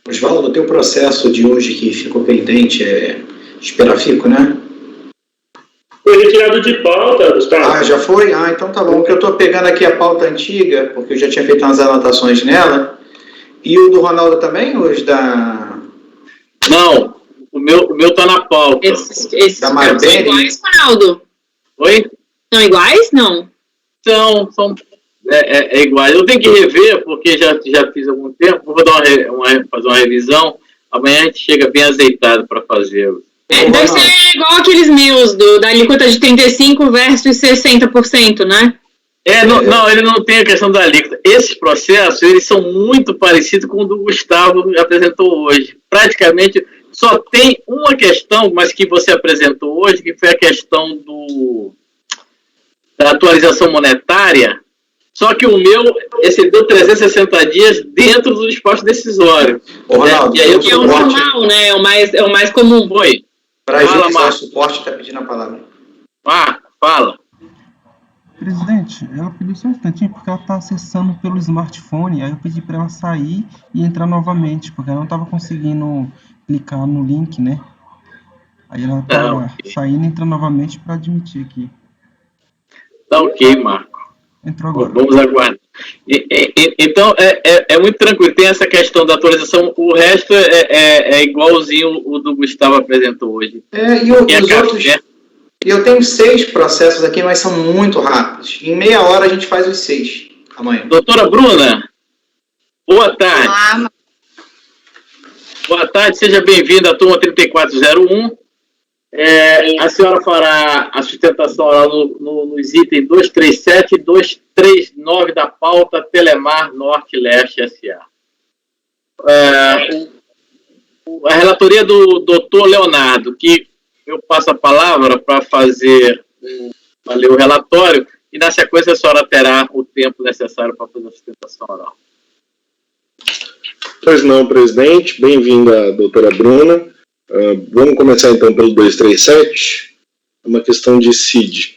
Osvaldo, o teu processo de hoje que ficou pendente é esperafico, né? Foi retirado de pauta, Gustavo. Já foi? Então tá bom, porque eu estou pegando aqui a pauta antiga, porque eu já tinha feito umas anotações nela. E o do Ronaldo também, os da... Não, o meu tá na pauta. Esses da são Marbeni? iguais, Ronaldo? Oi? São iguais? Não. São iguais. Eu tenho que rever, porque já fiz há algum tempo. Vou dar fazer uma revisão. Amanhã a gente chega bem azeitado para fazer. Deve ser igual aqueles meus, da alíquota de 35% versus 60%, né? Não, ele não tem a questão da alíquota. Esses processos, eles são muito parecidos com o do Gustavo apresentou hoje. Praticamente, só tem uma questão, mas que você apresentou hoje, que foi a questão da atualização monetária, só que o meu excedeu 360 dias dentro do espaço decisório. Ronaldo, e aí é o normal, né? É o mais comum. Oi. Para agilizar o suporte, está pedindo a palavra. Fala. Presidente, ela pediu só um instantinho porque ela está acessando pelo smartphone, aí eu pedi para ela sair e entrar novamente, porque ela não estava conseguindo clicar no link, né? Aí ela estava saindo e entrando novamente para admitir aqui. Tá ok, Marco. Entrou agora. Vamos aguardar. Então, é muito tranquilo. Tem essa questão da atualização. O resto é igualzinho o do Gustavo apresentou hoje. E os outros... Eu tenho 6 processos aqui, mas são muito rápidos. Em meia hora a gente faz os 6 amanhã. Doutora Bruna, boa tarde. Olá. Boa tarde, seja bem-vinda à turma 3401. A senhora fará a sustentação oral nos itens 237 e 239 da pauta Telemar Norte-Leste S.A. A relatoria do doutor Leonardo, que eu passo a palavra para ler o relatório e, na sequência, a senhora terá o tempo necessário para fazer a sustentação oral. Pois não, presidente. Bem-vinda, doutora Bruna. Vamos começar, então, pelo 237. Uma questão de CID.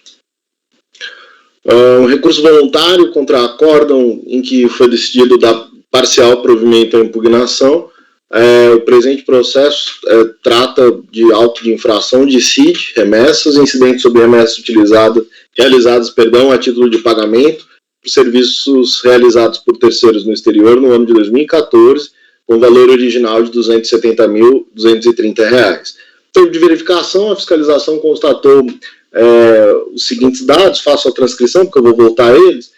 Um recurso voluntário contra acórdão em que foi decidido dar parcial provimento à impugnação. O presente processo trata de auto de infração de CID, remessas, incidentes sobre remessas realizadas a título de pagamento por serviços realizados por terceiros no exterior no ano de 2014, com valor original de R$ 270.230. Termo de verificação, a fiscalização constatou os seguintes dados, faço a transcrição, porque eu vou voltar a eles,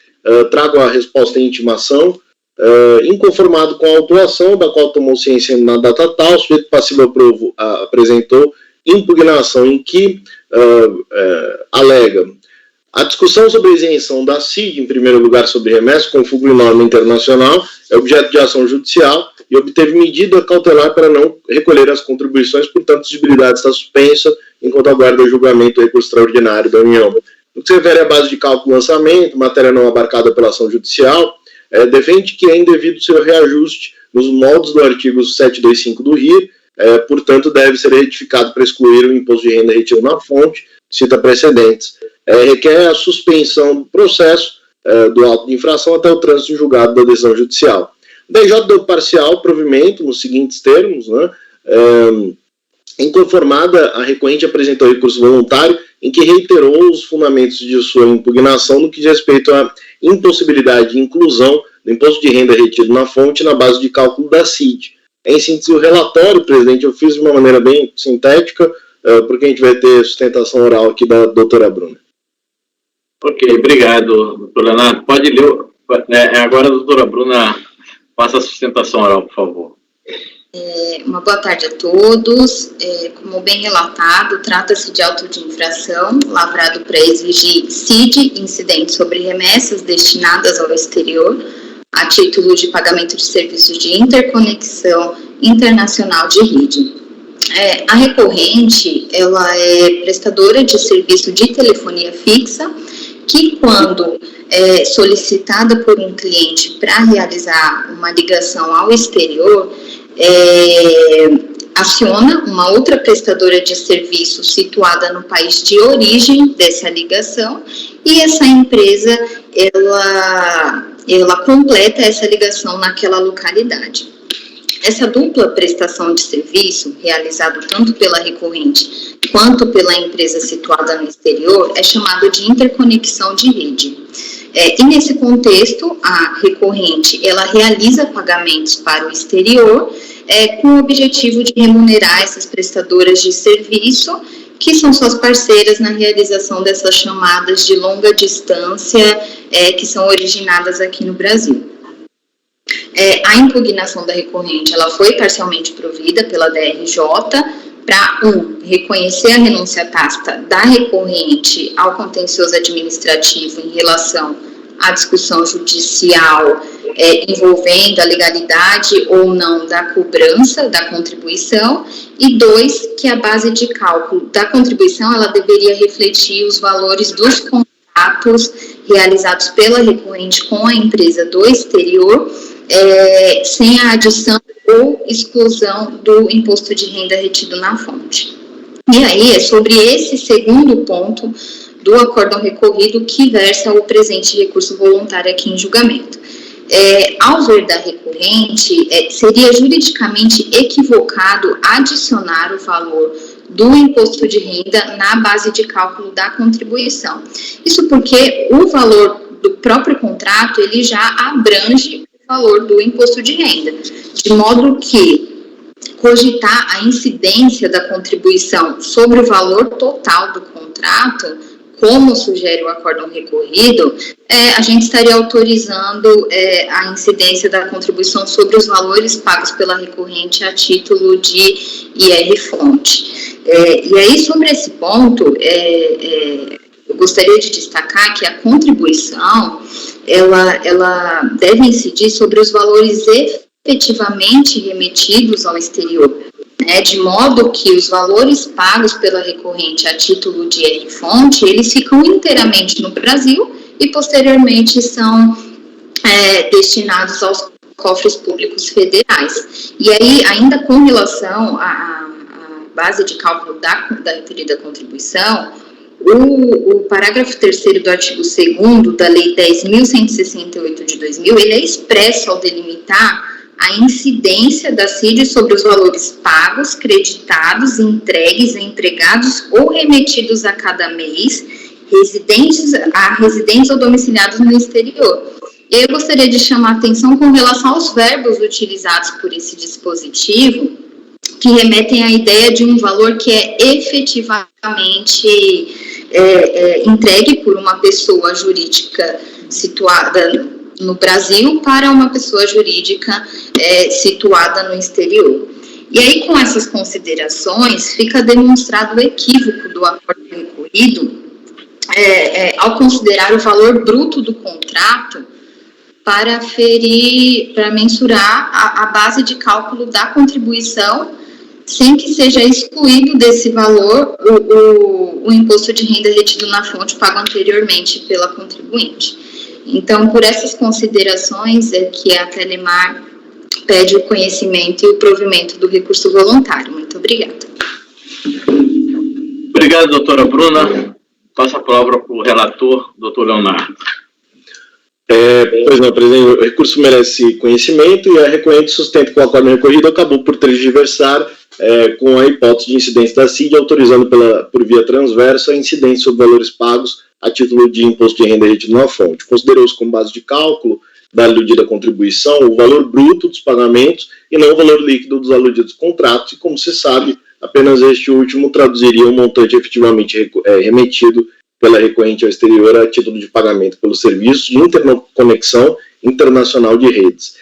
trago a resposta em intimação. Inconformado com a autuação, da qual tomou ciência na data tal, o sujeito passivo apresentou impugnação em que alega a discussão sobre a isenção da CID, em primeiro lugar sobre remessa, com fuga em norma internacional, é objeto de ação judicial e obteve medida cautelar para não recolher as contribuições, portanto, a exigibilidade está suspensa enquanto aguarda o julgamento do recurso extraordinário da União. No que se refere à base de cálculo e lançamento, matéria não abarcada pela ação judicial, defende que é indevido seu reajuste nos moldes do artigo 725 do RIR, portanto, deve ser retificado para excluir o imposto de renda retido na fonte, cita precedentes. Requer a suspensão do processo do auto de infração até o trânsito em julgado da decisão judicial. O DJ deu parcial provimento nos seguintes termos, né? Inconformada, a recorrente apresentou recurso voluntário em que reiterou os fundamentos de sua impugnação no que diz respeito à impossibilidade de inclusão do imposto de renda retido na fonte na base de cálculo da CID. Em síntese, o relatório, presidente, eu fiz de uma maneira bem sintética, porque a gente vai ter sustentação oral aqui da doutora Bruna. Ok, obrigado, doutor Leonardo. Pode ler. Agora a doutora Bruna faça a sustentação oral, por favor. Uma boa tarde a todos. Como bem relatado, trata-se de auto de infração lavrado para exigir CID, incidente sobre remessas destinadas ao exterior, a título de pagamento de serviços de interconexão internacional de rede. A recorrente, ela é prestadora de serviço de telefonia fixa, que quando solicitada por um cliente para realizar uma ligação ao exterior, aciona uma outra prestadora de serviço situada no país de origem dessa ligação, e essa empresa, ela completa essa ligação naquela localidade. Essa dupla prestação de serviço, realizado tanto pela recorrente quanto pela empresa situada no exterior, é chamada de interconexão de rede. E nesse contexto, a recorrente, ela realiza pagamentos para o exterior, com o objetivo de remunerar essas prestadoras de serviço, que são suas parceiras na realização dessas chamadas de longa distância, que são originadas aqui no Brasil. A impugnação da recorrente, ela foi parcialmente provida pela DRJ para, reconhecer a renúncia tácita da recorrente ao contencioso administrativo em relação a discussão judicial envolvendo a legalidade ou não da cobrança da contribuição, e 2, que a base de cálculo da contribuição ela deveria refletir os valores dos contratos realizados pela recorrente com a empresa do exterior, sem a adição ou exclusão do imposto de renda retido na fonte. E aí é sobre esse segundo ponto do acórdão recorrido que versa o presente recurso voluntário aqui em julgamento. Ao ver da recorrente, seria juridicamente equivocado adicionar o valor do imposto de renda na base de cálculo da contribuição. Isso porque o valor do próprio contrato, ele já abrange o valor do imposto de renda, de modo que cogitar a incidência da contribuição sobre o valor total do contrato, como sugere o acórdão recorrido, a gente estaria autorizando a incidência da contribuição sobre os valores pagos pela recorrente a título de IR-fonte. E aí, sobre esse ponto, eu gostaria de destacar que a contribuição, ela deve incidir sobre os valores efetivamente remetidos ao exterior, de modo que os valores pagos pela recorrente a título de IR-fonte, eles ficam inteiramente no Brasil e posteriormente são destinados aos cofres públicos federais. E aí, ainda com relação à base de cálculo da referida contribuição, o parágrafo 3º do artigo 2º da Lei 10.168 de 2000, ele é expresso ao delimitar a incidência da CID sobre os valores pagos, creditados, entregues, empregados ou remetidos a cada mês, residentes ou domiciliados no exterior. Eu gostaria de chamar a atenção com relação aos verbos utilizados por esse dispositivo, que remetem à ideia de um valor que é efetivamente entregue por uma pessoa jurídica situada no Brasil para uma pessoa jurídica situada no exterior. E aí, com essas considerações, fica demonstrado o equívoco do acordo recorrido ao considerar o valor bruto do contrato para mensurar a base de cálculo da contribuição, sem que seja excluído desse valor o imposto de renda retido na fonte pago anteriormente pela contribuinte. Então, por essas considerações é que a Telemar pede o conhecimento e o provimento do recurso voluntário. Muito obrigada. Obrigado, doutora Bruna. Passo a palavra para o relator, doutor Leonardo. Pois não, presidente, o recurso merece conhecimento e a recorrente sustenta que o acordo recorrido acabou por transversar com a hipótese de incidência da CID, autorizando por via transversa a incidência sobre valores pagos a título de imposto de renda retido na fonte. Considerou-se como base de cálculo da aludida contribuição o valor bruto dos pagamentos e não o valor líquido dos aludidos contratos, e como se sabe, apenas este último traduziria o montante efetivamente remetido pela recorrente ao exterior a título de pagamento pelos serviços de interconexão internacional de redes.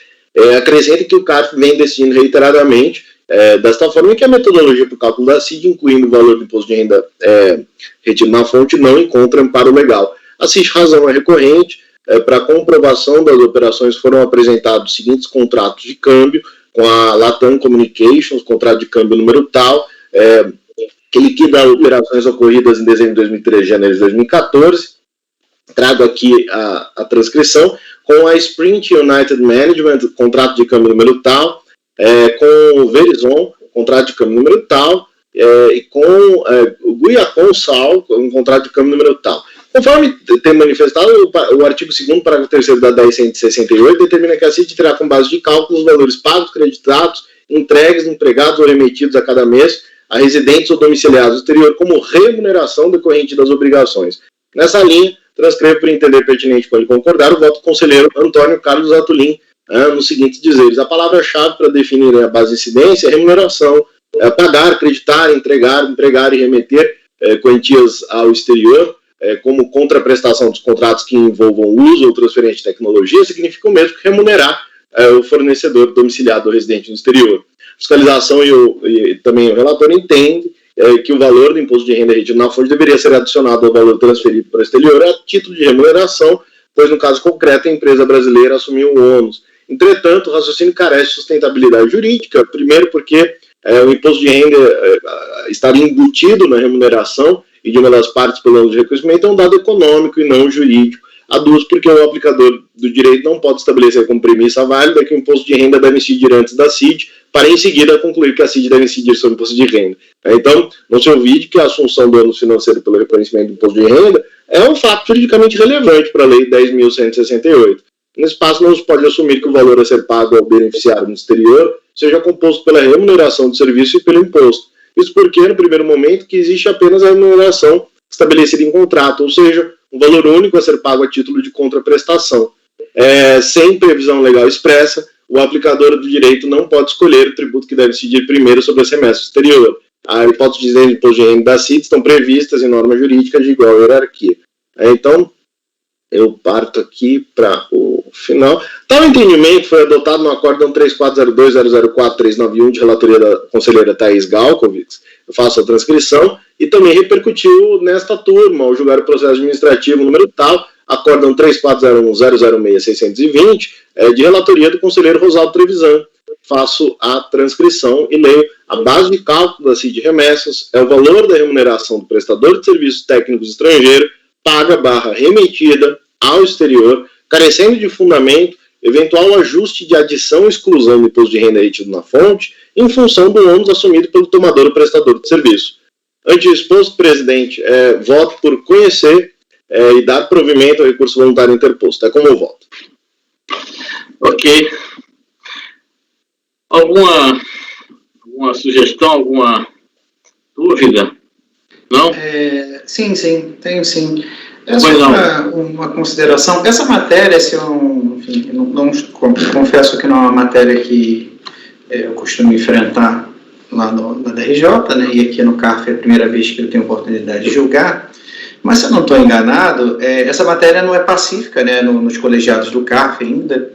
Acrescenta que o CARF vem decidindo reiteradamente desta forma que a metodologia para o cálculo da CID, incluindo o valor do imposto de renda retido na fonte, não encontra amparo legal. Assiste razão a recorrente. Para a comprovação das operações foram apresentados os seguintes contratos de câmbio com a Latam Communications, contrato de câmbio número tal, que liquida operações ocorridas em dezembro de 2013 e janeiro de 2014. Trago aqui a transcrição com a Sprint United Management, contrato de câmbio número tal, com o Verizon, contrato de câmbio número tal, e com o Guiacon Sal, um contrato de câmbio número tal. Conforme tem manifestado, o artigo 2º, parágrafo 3º da 10.168 determina que a CID terá como base de cálculo os valores pagos, creditados, entregues, empregados ou remetidos a cada mês a residentes ou domiciliados no exterior como remuneração decorrente das obrigações. Nessa linha, transcrevo por entender pertinente pode concordar o voto do conselheiro Antônio Carlos Atulin, nos seguintes dizeres: a palavra-chave para definir a base de incidência é remuneração, pagar, acreditar, entregar, empregar e remeter quantias ao exterior, como contraprestação dos contratos que envolvam uso ou transferência de tecnologia, significa o mesmo que remunerar o fornecedor domiciliado ou residente no exterior. Fiscalização e também o relator entende que o valor do imposto de renda retido na fonte deveria ser adicionado ao valor transferido para o exterior a título de remuneração, pois no caso concreto a empresa brasileira assumiu o ônus. Entretanto, o raciocínio carece de sustentabilidade jurídica, primeiro porque o imposto de renda estaria embutido na remuneração e de uma das partes pelo ano de reconhecimento é um dado econômico e não jurídico. A duas, porque o aplicador do direito não pode estabelecer como premissa válida que o imposto de renda deve incidir antes da CID, para em seguida concluir que a CID deve incidir sobre o imposto de renda. Então, não se olvide que a assunção do ônus financeiro pelo reconhecimento do imposto de renda é um fato juridicamente relevante para a Lei 10.168. Nesse passo, não se pode assumir que o valor a ser pago ao beneficiário no exterior seja composto pela remuneração do serviço e pelo imposto. Isso porque, no primeiro momento, que existe apenas a remuneração estabelecida em contrato, ou seja, um valor único a ser pago a título de contraprestação. Sem previsão legal expressa, o aplicador do direito não pode escolher o tributo que deve incidir primeiro sobre a remessa exterior. A hipótese de imposto de renda da CID estão previstas em norma jurídica de igual hierarquia. Então, eu parto aqui para o final. Tal entendimento foi adotado no Acórdão 3402-004-391 de relatoria da conselheira Thaís Galkovitz. Eu faço a transcrição e também repercutiu nesta turma, ao julgar o processo administrativo número tal, Acórdão 3401-006-620, de relatoria do conselheiro Rosaldo Trevisan. Faço a transcrição e leio. A base de cálculo da CID remessas é o valor da remuneração do prestador de serviços técnicos estrangeiro paga/remetida ao exterior, carecendo de fundamento, eventual ajuste de adição ou exclusão do imposto de renda retido na fonte, em função do ônus assumido pelo tomador ou prestador de serviço. Ante o exposto, presidente, voto por conhecer e dar provimento ao recurso voluntário interposto. É como eu voto. Ok. Alguma sugestão, alguma dúvida? Não? Sim, tenho sim. É só uma consideração. Essa matéria, se eu não confesso que não é uma matéria que eu costumo enfrentar lá na DRJ, né, e aqui no CARF é a primeira vez que eu tenho oportunidade de julgar, mas se eu não estou enganado, essa matéria não é pacífica, né, nos colegiados do CARF ainda,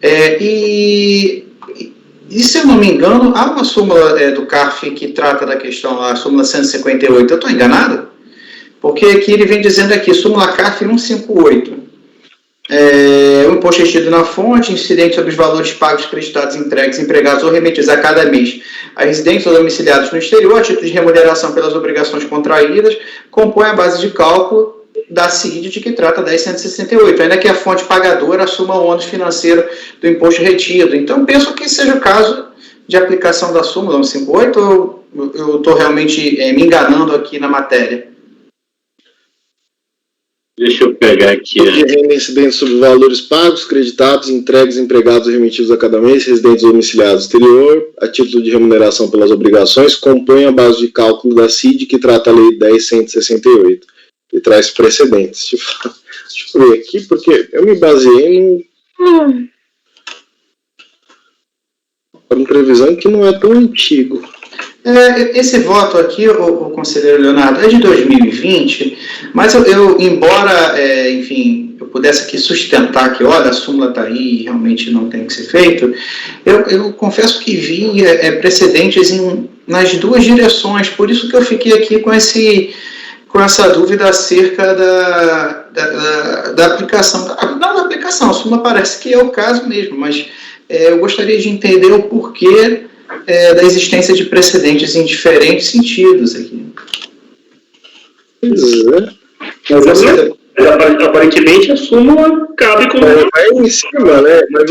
e se eu não me engano, há uma súmula do CARF que trata da questão, a súmula 158, eu estou enganado? Porque aqui ele vem dizendo aqui, súmula CARF 158, o imposto retido na fonte, incidente sobre os valores pagos, creditados, entregues, empregados ou remetidos a cada mês a residentes ou domiciliados no exterior, a título de remuneração pelas obrigações contraídas, compõe a base de cálculo da CID de que trata a 10.168, ainda que a fonte pagadora assuma o ônus financeiro do imposto retido. Então, penso que seja o caso de aplicação da súmula 158, ou eu estou realmente me enganando aqui na matéria? Deixa eu pegar aqui. De renda incidente sobre valores pagos, creditados, entregues, empregados e remetidos a cada mês, residentes ou domiciliados no exterior, a título de remuneração pelas obrigações, compõe a base de cálculo da CID que trata a Lei 10.168 e traz precedentes. Deixa eu ver aqui, porque eu me baseei em previsão que não é tão antigo. Esse voto aqui, o conselheiro Leonardo, é de 2020, mas eu embora, eu pudesse aqui sustentar que, olha, a súmula está aí e realmente não tem que ser feito, eu confesso que vi precedentes nas duas direções, por isso que eu fiquei aqui com essa dúvida acerca da aplicação. Não da aplicação, a súmula parece que é o caso mesmo, mas eu gostaria de entender o porquê da existência de precedentes em diferentes sentidos aqui. Mas aparentemente a súmula cabe como... É em cima, né? Mas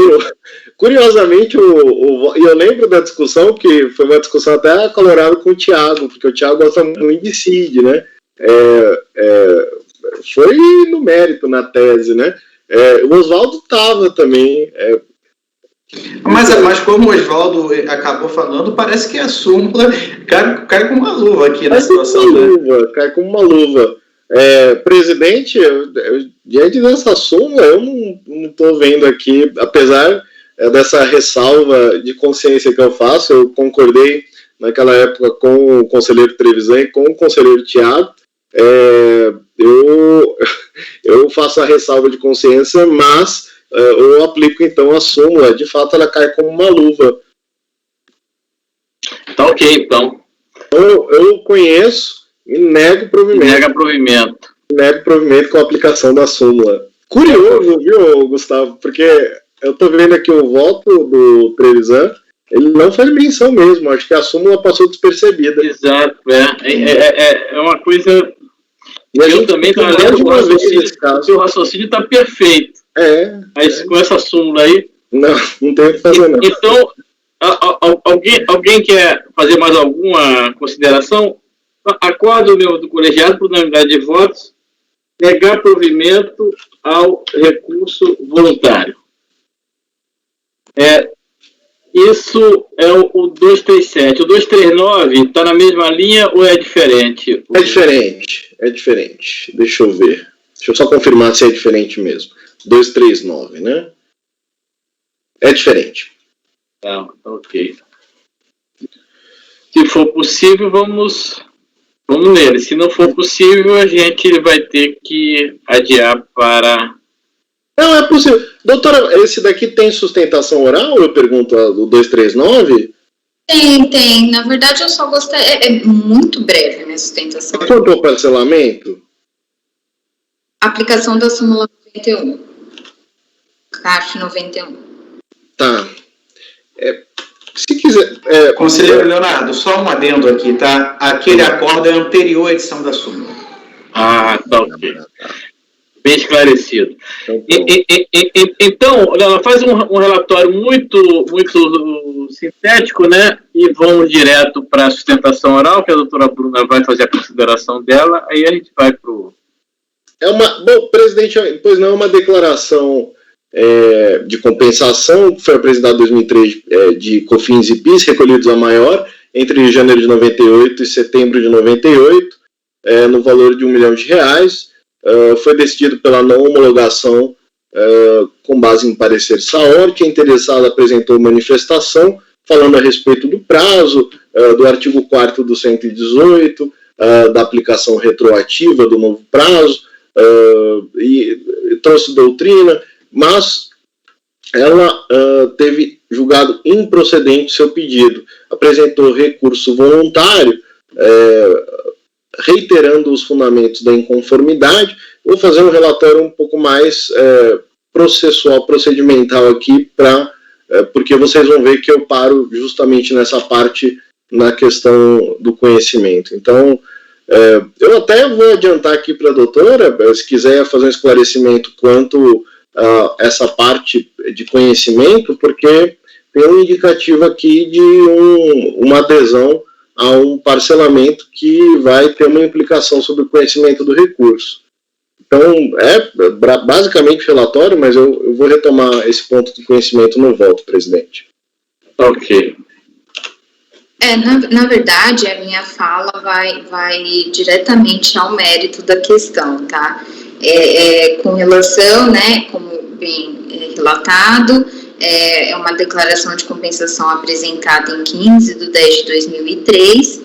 curiosamente, eu lembro da discussão, que foi uma discussão até acalorada com o Thiago, porque o Thiago gosta muito de CID, né? Foi no mérito na tese, né? O Oswaldo estava também... Mas como o Oswaldo acabou falando, parece que a súmula cai com uma luva aqui na situação. Cai com uma luva. Presidente, diante dessa súmula, eu não estou vendo aqui, apesar dessa ressalva de consciência que eu faço, eu concordei naquela época com o conselheiro Trevisan e com o conselheiro Thiago. Eu faço a ressalva de consciência, mas eu aplico então a súmula. De fato, ela cai como uma luva. Tá ok, então. Eu conheço e nego provimento. Nega provimento. Nego provimento com a aplicação da súmula. Curioso, viu, Gustavo? Porque eu tô vendo aqui o voto do Trevisan, ele não faz menção mesmo, acho que a súmula passou despercebida. Exato, é uma coisa... Eu também estou lendo o seu raciocínio está perfeito. Mas com essa súmula aí... Não tem o que fazer, não. Então, alguém quer fazer mais alguma consideração? Acordo do colegiado, por unanimidade de votos, negar provimento ao recurso voluntário. Isso é o 237. O 239 está na mesma linha ou é diferente? É diferente. Deixa eu ver. Deixa eu só confirmar se é diferente mesmo. 239, né? É diferente. Tá, ok. Se for possível, vamos nele. Se não for possível, a gente vai ter que adiar para... Não, é possível. Doutora, esse daqui tem sustentação oral? Eu pergunto do 239? Tem. Na verdade, eu só gostaria... É muito breve a minha sustentação. Quanto ao parcelamento? Aplicação da súmula 91. CARF 91. Tá. Se quiser... Conselheiro Leonardo, só um adendo aqui, tá? Aquele acordo é anterior à edição da súmula. Ah, tá ok. Bem esclarecido. Então, ela faz um relatório muito sintético, né? E vamos direto para a sustentação oral, que a doutora Bruna vai fazer a consideração dela, aí a gente vai para o... Bom, presidente, pois não, é uma declaração de compensação que foi apresentada em 2003 de COFINS e PIS, recolhidos a maior, entre janeiro de 98 e setembro de 98, no valor de R$1 milhão. Foi decidido pela não homologação com base em parecer SAOR, que a interessada apresentou manifestação falando a respeito do prazo, do artigo 4º do 118, da aplicação retroativa do novo prazo, e trouxe doutrina, mas ela teve julgado improcedente seu pedido, apresentou recurso voluntário, reiterando os fundamentos da inconformidade. Vou fazer um relatório um pouco mais procedimental aqui, porque vocês vão ver que eu paro justamente nessa parte, na questão do conhecimento. Então, eu até vou adiantar aqui para a doutora, se quiser fazer um esclarecimento quanto a essa parte de conhecimento, porque tem um indicativo aqui de uma adesão a um parcelamento que vai ter uma implicação sobre o conhecimento do recurso. Então, basicamente relatório, mas eu vou retomar esse ponto do conhecimento no voto, presidente. Ok. Na verdade, a minha fala vai diretamente ao mérito da questão, tá? Com relação, né, como bem relatado, é uma declaração de compensação apresentada em 15/10/2003,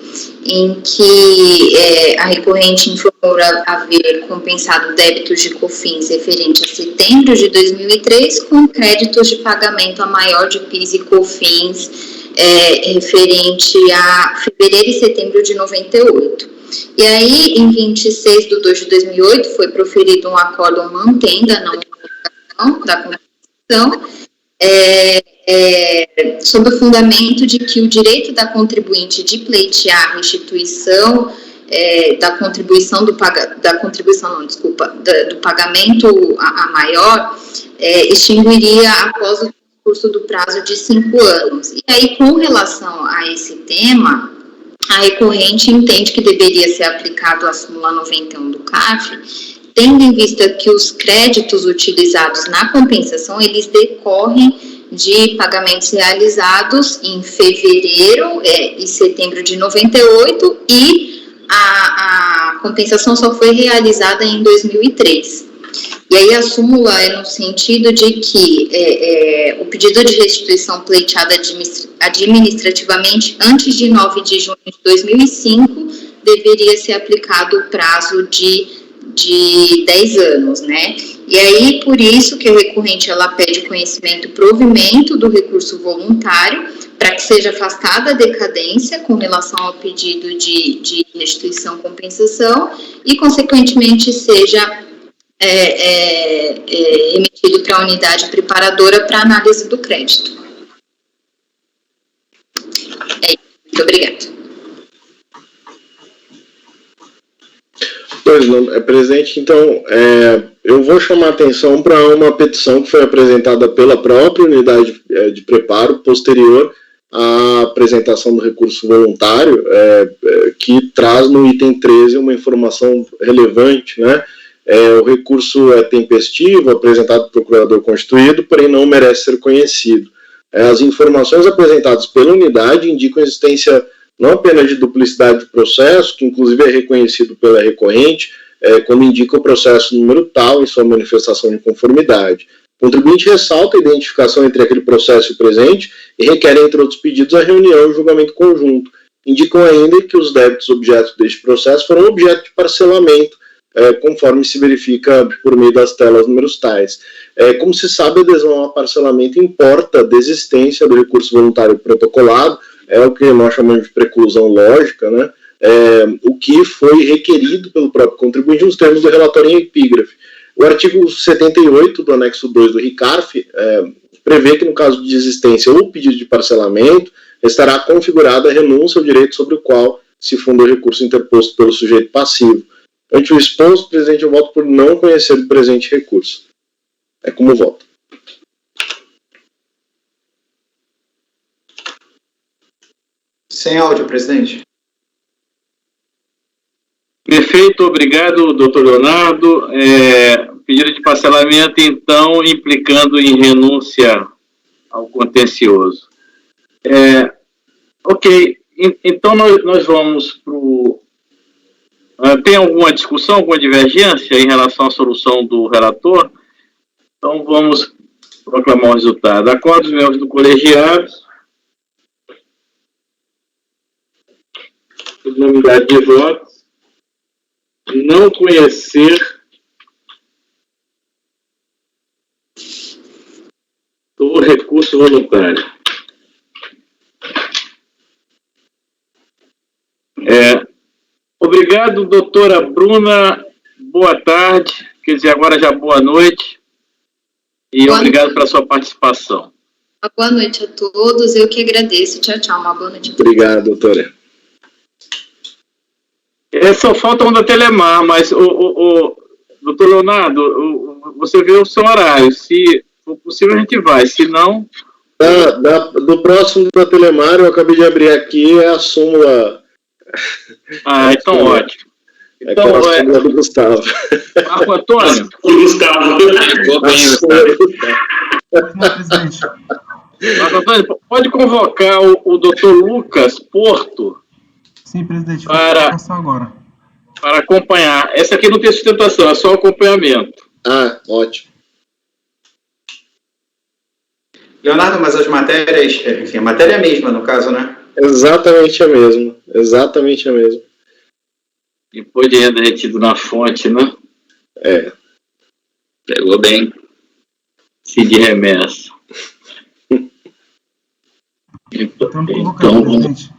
em que a recorrente informou haver compensado débitos de COFINS referente a setembro de 2003 com créditos de pagamento a maior de PIS e COFINS referente a fevereiro e setembro de 98. E aí, em 26/2/2008, foi proferido um acórdão mantendo a não homologação da compensação, sob o fundamento de que o direito da contribuinte de pleitear a restituição do pagamento a maior extinguiria após o curso do prazo de 5 anos. E aí, com relação a esse tema, a recorrente entende que deveria ser aplicado a súmula 91 do CARF, tendo em vista que os créditos utilizados na compensação, eles decorrem de pagamentos realizados em fevereiro e setembro de 98, e a compensação só foi realizada em 2003. E aí a súmula é no sentido de que o pedido de restituição pleiteado administrativamente antes de 9 de junho de 2005 deveria ser aplicado o prazo de 10 anos, né? E aí, por isso que a recorrente, ela pede conhecimento e provimento do recurso voluntário, para que seja afastada a decadência com relação ao pedido de restituição compensação e, consequentemente, seja emitido para a unidade preparadora para análise do crédito. É isso. Muito obrigada. Pois não, presidente, então, eu vou chamar a atenção para uma petição que foi apresentada pela própria unidade de preparo, posterior à apresentação do recurso voluntário, que traz no item 13 uma informação relevante, né? O recurso é tempestivo, apresentado pelo procurador constituído, porém não merece ser conhecido. As informações apresentadas pela unidade indicam a existência não apenas de duplicidade de processo, que inclusive é reconhecido pela recorrente, quando indica o processo número tal em sua manifestação de conformidade. O contribuinte ressalta a identificação entre aquele processo e o presente e requer, entre outros pedidos, a reunião e o julgamento conjunto. Indicam ainda que os débitos objetos deste processo foram objeto de parcelamento, conforme se verifica por meio das telas números tais. Como se sabe, a adesão ao parcelamento importa a desistência do recurso voluntário protocolado, é o que nós chamamos de preclusão lógica, né? O que foi requerido pelo próprio contribuinte nos termos do relatório em epígrafe. O artigo 78 do anexo 2 do RICARF prevê que, no caso de desistência ou pedido de parcelamento, estará configurada a renúncia ao direito sobre o qual se funda o recurso interposto pelo sujeito passivo. Ante o exposto, presidente, eu voto por não conhecer o presente recurso. É como voto. Sem áudio, presidente. Perfeito, obrigado, doutor Leonardo. Pedido de parcelamento, então, implicando em renúncia ao contencioso. Ok, então nós vamos para o... Tem alguma discussão, alguma divergência em relação à solução do relator? Então vamos proclamar o resultado. Acordo os membros do colegiado, unanimidade de votos, não conhecer do recurso voluntário. Obrigado, doutora Bruna. Boa tarde, quer dizer, agora já boa noite. E boa obrigado noite pela sua participação. Uma boa noite a todos, eu que agradeço. Tchau, tchau, uma boa noite a todos. Obrigado, doutora. Só falta um da Telemar, mas, doutor Leonardo, você vê o seu horário. Se for possível, a gente vai, se não... Do próximo da Telemar, eu acabei de abrir aqui, é a súmula... então ótimo. Então, a súmula do Gustavo. Marco Antônio. Gustavo. Presidente. Marco Antônio, pode convocar o doutor Lucas Porto? Sim, presidente. Para acompanhar. Essa aqui não tem sustentação, é só acompanhamento. Ótimo. Leonardo, mas as matérias, enfim, a matéria é a mesma, no caso, né? Exatamente a mesma. Exatamente a mesma. Imposto de renda retido na fonte, né? Pegou bem. Se de remessa. Então, presidente.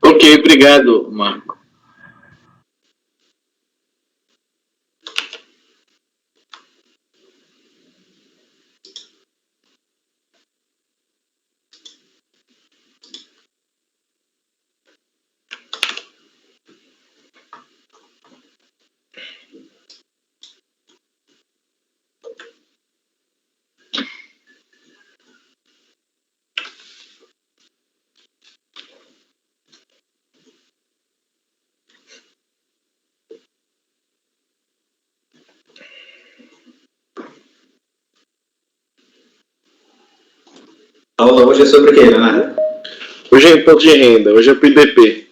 Ok, obrigado, Marco. A aula hoje é sobre o quê, Leonardo? Hoje é imposto de renda, hoje é PDP.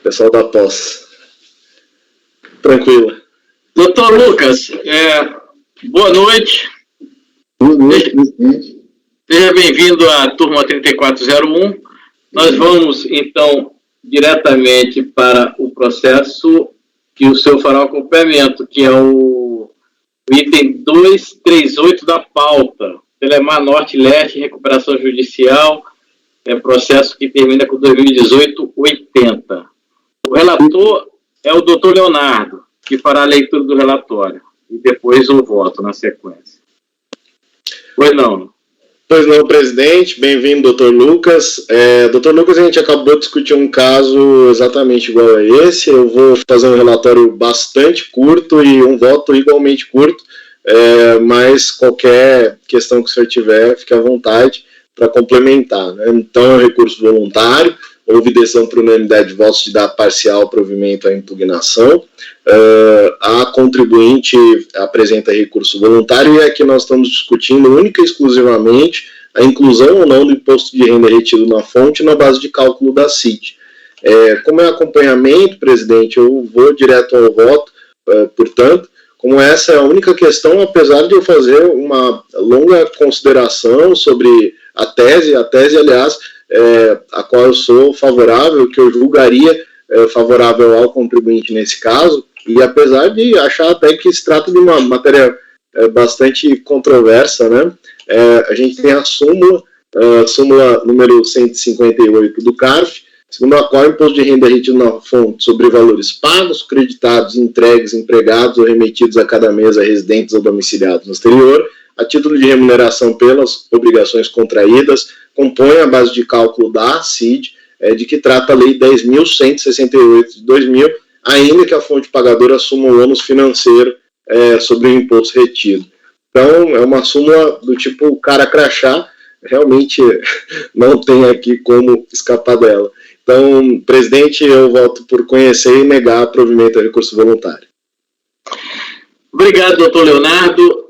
Pessoal da pós. Tranquilo. Doutor Lucas, boa noite. Boa noite, presidente. Seja bem-vindo à turma 3401. Nós vamos, então, diretamente para o processo que o senhor fará o acompanhamento, que é o item 238 da pauta. Telemar Norte-Leste, recuperação judicial, processo que termina com 2018-80. O relator é o doutor Leonardo. que fará a leitura do relatório e depois o voto na sequência. Pois não. Pois não, presidente. Bem-vindo, doutor Lucas. Doutor Lucas, a gente acabou de discutir um caso exatamente igual a esse. Eu vou fazer um relatório bastante curto e um voto igualmente curto, mas qualquer questão que o senhor tiver, fique à vontade para complementar, né? Então, é um recurso voluntário, houve decisão por unanimidade de votos de dar parcial provimento à impugnação. A contribuinte apresenta recurso voluntário e aqui nós estamos discutindo única e exclusivamente a inclusão ou não do imposto de renda retido na fonte na base de cálculo da CID. Como é acompanhamento, presidente, eu vou direto ao voto, portanto, como essa é a única questão, apesar de eu fazer uma longa consideração sobre a tese, aliás, a qual eu sou favorável, que eu julgaria favorável ao contribuinte nesse caso, e apesar de achar até que se trata de uma matéria bastante controversa, né, a gente tem a súmula número 158 do CARF, segundo a qual o imposto de renda retido na fonte sobre valores pagos, creditados, entregues, empregados ou remetidos a cada mês a residentes ou domiciliados no exterior, a título de remuneração pelas obrigações contraídas, compõe a base de cálculo da CID, de que trata a Lei 10.168 de 2000, ainda que a fonte pagadora assuma o ônus financeiro sobre o imposto retido. Então, é uma súmula do tipo cara crachá, realmente não tem aqui como escapar dela. Então, presidente, eu voto por conhecer e negar provimento a recurso voluntário. Obrigado, doutor Leonardo.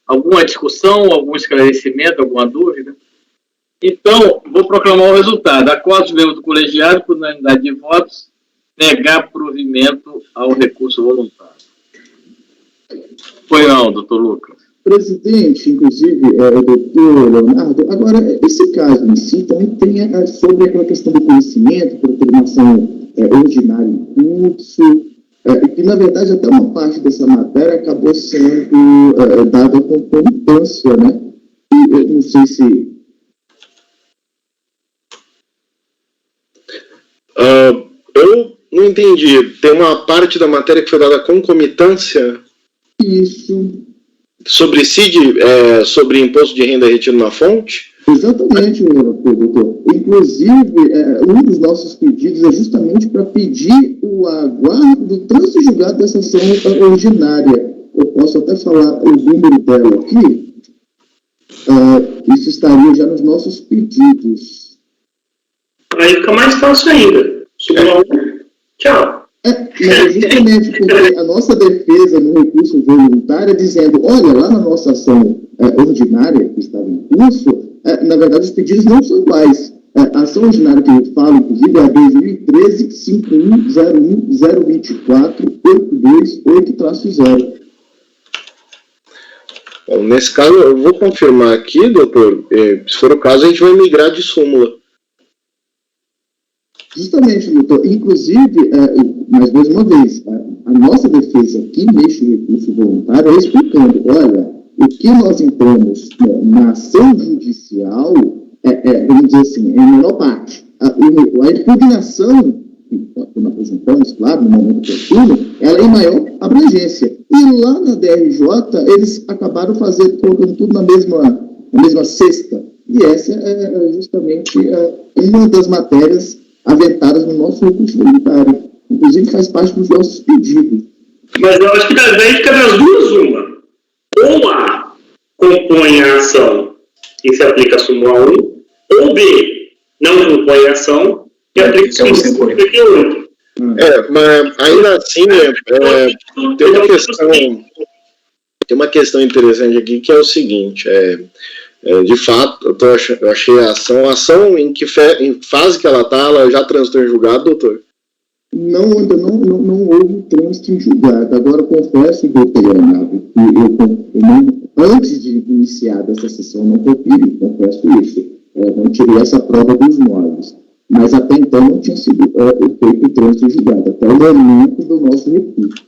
Alguma discussão, algum esclarecimento, alguma dúvida? Então, vou proclamar o resultado. Acordo os membros do colegiado, por unanimidade de votos, negar provimento ao recurso voluntário. Foi não, doutor Lucas. Presidente, inclusive, o doutor Leonardo, agora, esse caso em si também tem sobre aquela questão do conhecimento, por determinação ordinária em curso, que, na verdade, até uma parte dessa matéria acabou sendo dada com concomitância, né? E eu não sei se... Eu não entendi. Tem uma parte da matéria que foi dada concomitância? Isso. Sobre CID, sobre imposto de renda retido na fonte? Exatamente, doutor. Inclusive, um dos nossos pedidos é justamente para pedir o aguardo do trânsito julgado dessa ação ordinária. Eu posso até falar o número dela aqui. Isso estaria já nos nossos pedidos. Aí fica mais fácil ainda. Tchau. Mas justamente porque a nossa defesa no recurso voluntário é dizendo, olha, lá na nossa ação ordinária que estava em curso, na verdade os pedidos não são iguais. A ação ordinária que eu falo, inclusive, é a 2013-5101-024-828-0. Bom, nesse caso, eu vou confirmar aqui, doutor, se for o caso, a gente vai migrar de súmula. Justamente, doutor. Inclusive, mais uma vez, a nossa defesa aqui neste recurso voluntário é explicando, olha, o que nós entramos na ação judicial vamos dizer assim, em menor parte. A impugnação, quando apresentamos, claro, no momento oportuno, ela é em maior abrangência. E lá na DRJ, eles acabaram colocando tudo na mesma cesta. E essa é justamente uma das matérias aventadas no nosso recurso voluntário. Inclusive faz parte dos nossos pedidos. Mas eu acho que daí fica das duas uma. Ou A compõe a ação e se aplica a súmula 1, ou B não compõe a ação e aplica a súmula 58. Mas ainda assim, tem uma questão interessante aqui que é o seguinte, de fato, eu achei a ação em que fase que ela está, ela já transitou em julgado, doutor? Não, ainda não houve trânsito em julgado. Agora, confesso, doutor Leonardo, que antes de iniciar essa sessão, não conferi, confesso isso. Não tirei essa prova dos móveis. Mas até então não tinha sido feito o trânsito em julgado, até o momento do nosso recurso.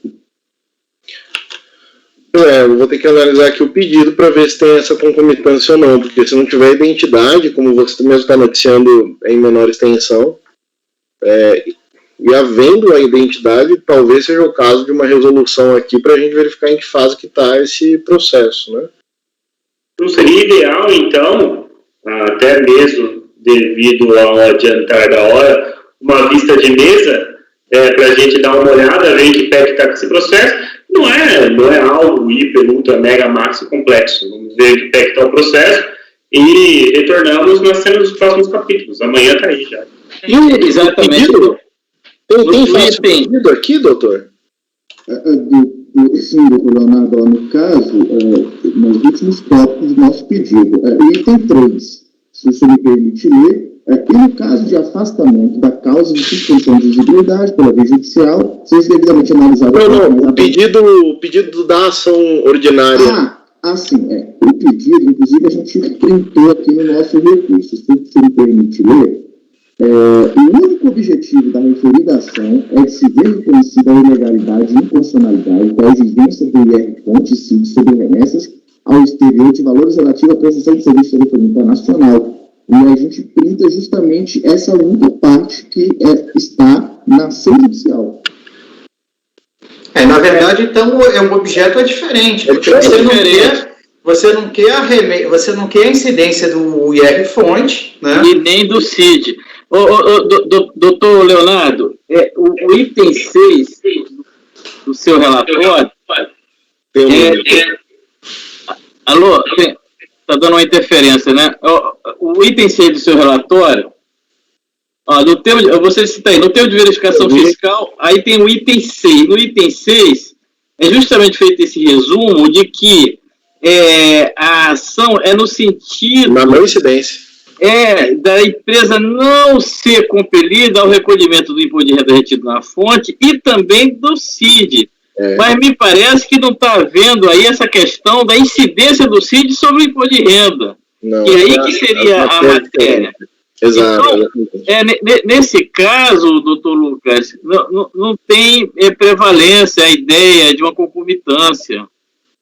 Eu vou ter que analisar aqui o pedido para ver se tem essa concomitância ou não, porque se não tiver identidade, como você mesmo está noticiando em menor extensão, E havendo a identidade, talvez seja o caso de uma resolução aqui para a gente verificar em que fase que está esse processo, né? Não seria ideal, então, até mesmo devido ao adiantar da hora, uma vista de mesa para a gente dar uma olhada, ver em que pé que está com esse processo. Não é algo hiper, ultra, mega, maxi complexo. Vamos ver em que pé que está o processo e retornamos nas cenas dos próximos capítulos. Amanhã está aí já. Exatamente. Tem pedido aqui, doutor? Sim, doutor Leonardo, no caso, nos últimos tópicos do nosso pedido, o item 3, se o senhor me permite ler, e no caso de afastamento da causa de suspensão de exigibilidade pela via judicial, seja devidamente analisado... Não, o pedido da ação ordinária. Sim, o pedido, inclusive, a gente printou aqui no nosso recurso, se o senhor me permite ler, o único objetivo da referida ação é de se ver reconhecida a ilegalidade e inconstitucionalidade da exigência do IR-Fonte CID sobre remessas ao exterior de valores relativos à prestação de serviço de telefonia internacional. E a gente printa justamente essa única parte que está na ação judicial. Na verdade, então, o objeto é diferente, porque você não quer a incidência do IR-Fonte, né? E nem do CID. Doutor Leonardo, o item 6 do seu relatório... Alô? Está dando uma interferência, né? O item 6 do seu relatório, você cita aí, no termo de verificação fiscal, aí tem o item 6. No item 6, é justamente feito esse resumo de que a ação é no sentido... Na não incidência. Da empresa não ser compelida ao recolhimento do imposto de renda retido na fonte e também do CID. Mas me parece que não está havendo aí essa questão da incidência do CID sobre o imposto de renda. Não, e aí que seria a matéria. Exato. Então, nesse caso, doutor Lucas, não tem prevalência a ideia de uma concomitância.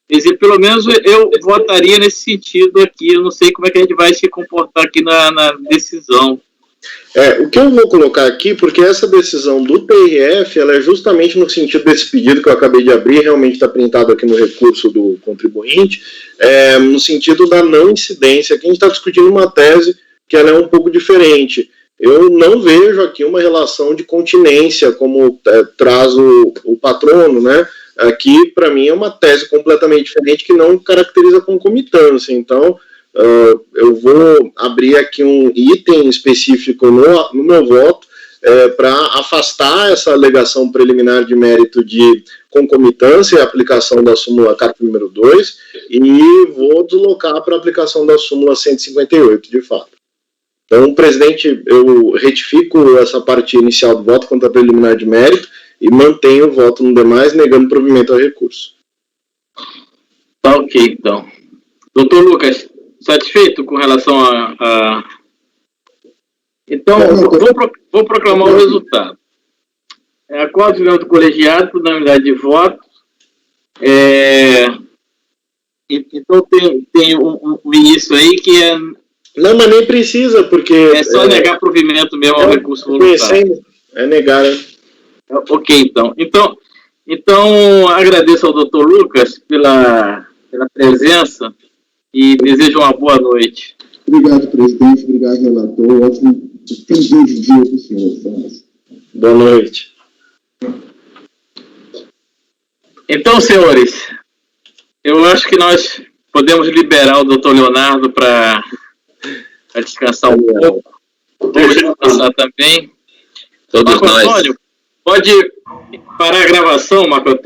Quer dizer, pelo menos eu votaria nesse sentido aqui. Eu não sei como é que a gente vai se comportar aqui na decisão. O que eu vou colocar aqui, porque essa decisão do TRF, ela é justamente no sentido desse pedido que eu acabei de abrir, realmente está printado aqui no recurso do contribuinte, no sentido da não incidência. Aqui a gente está discutindo uma tese que ela é um pouco diferente. Eu não vejo aqui uma relação de continência, como traz o patrono, né? Aqui, para mim, é uma tese completamente diferente que não caracteriza concomitância. Então, eu vou abrir aqui um item específico no meu voto para afastar essa alegação preliminar de mérito de concomitância e aplicação da súmula CARF número 2 e vou deslocar para a aplicação da súmula 158, de fato. Então, presidente, eu retifico essa parte inicial do voto contra a preliminar de mérito e mantenho o voto no demais, negando provimento ao recurso. Tá ok, então. Doutor Lucas, satisfeito com relação a... Então, vou proclamar o resultado. Acordo de união do colegiado por unanimidade de votos. Então, tem um início aí que é... Não, mas nem precisa, porque... É só negar provimento mesmo ao recurso voluntário. É negar, né? Ok, então agradeço ao doutor Lucas pela presença e desejo uma boa noite. Obrigado, presidente. Obrigado, relator. Ótimo fim de dia para o senhor. Boa noite. Então, senhores, eu acho que nós podemos liberar o doutor Leonardo para descansar um pouco. Vou descansar também. Todos Marco nós. Antônio, pode parar a gravação, Marco Antônio?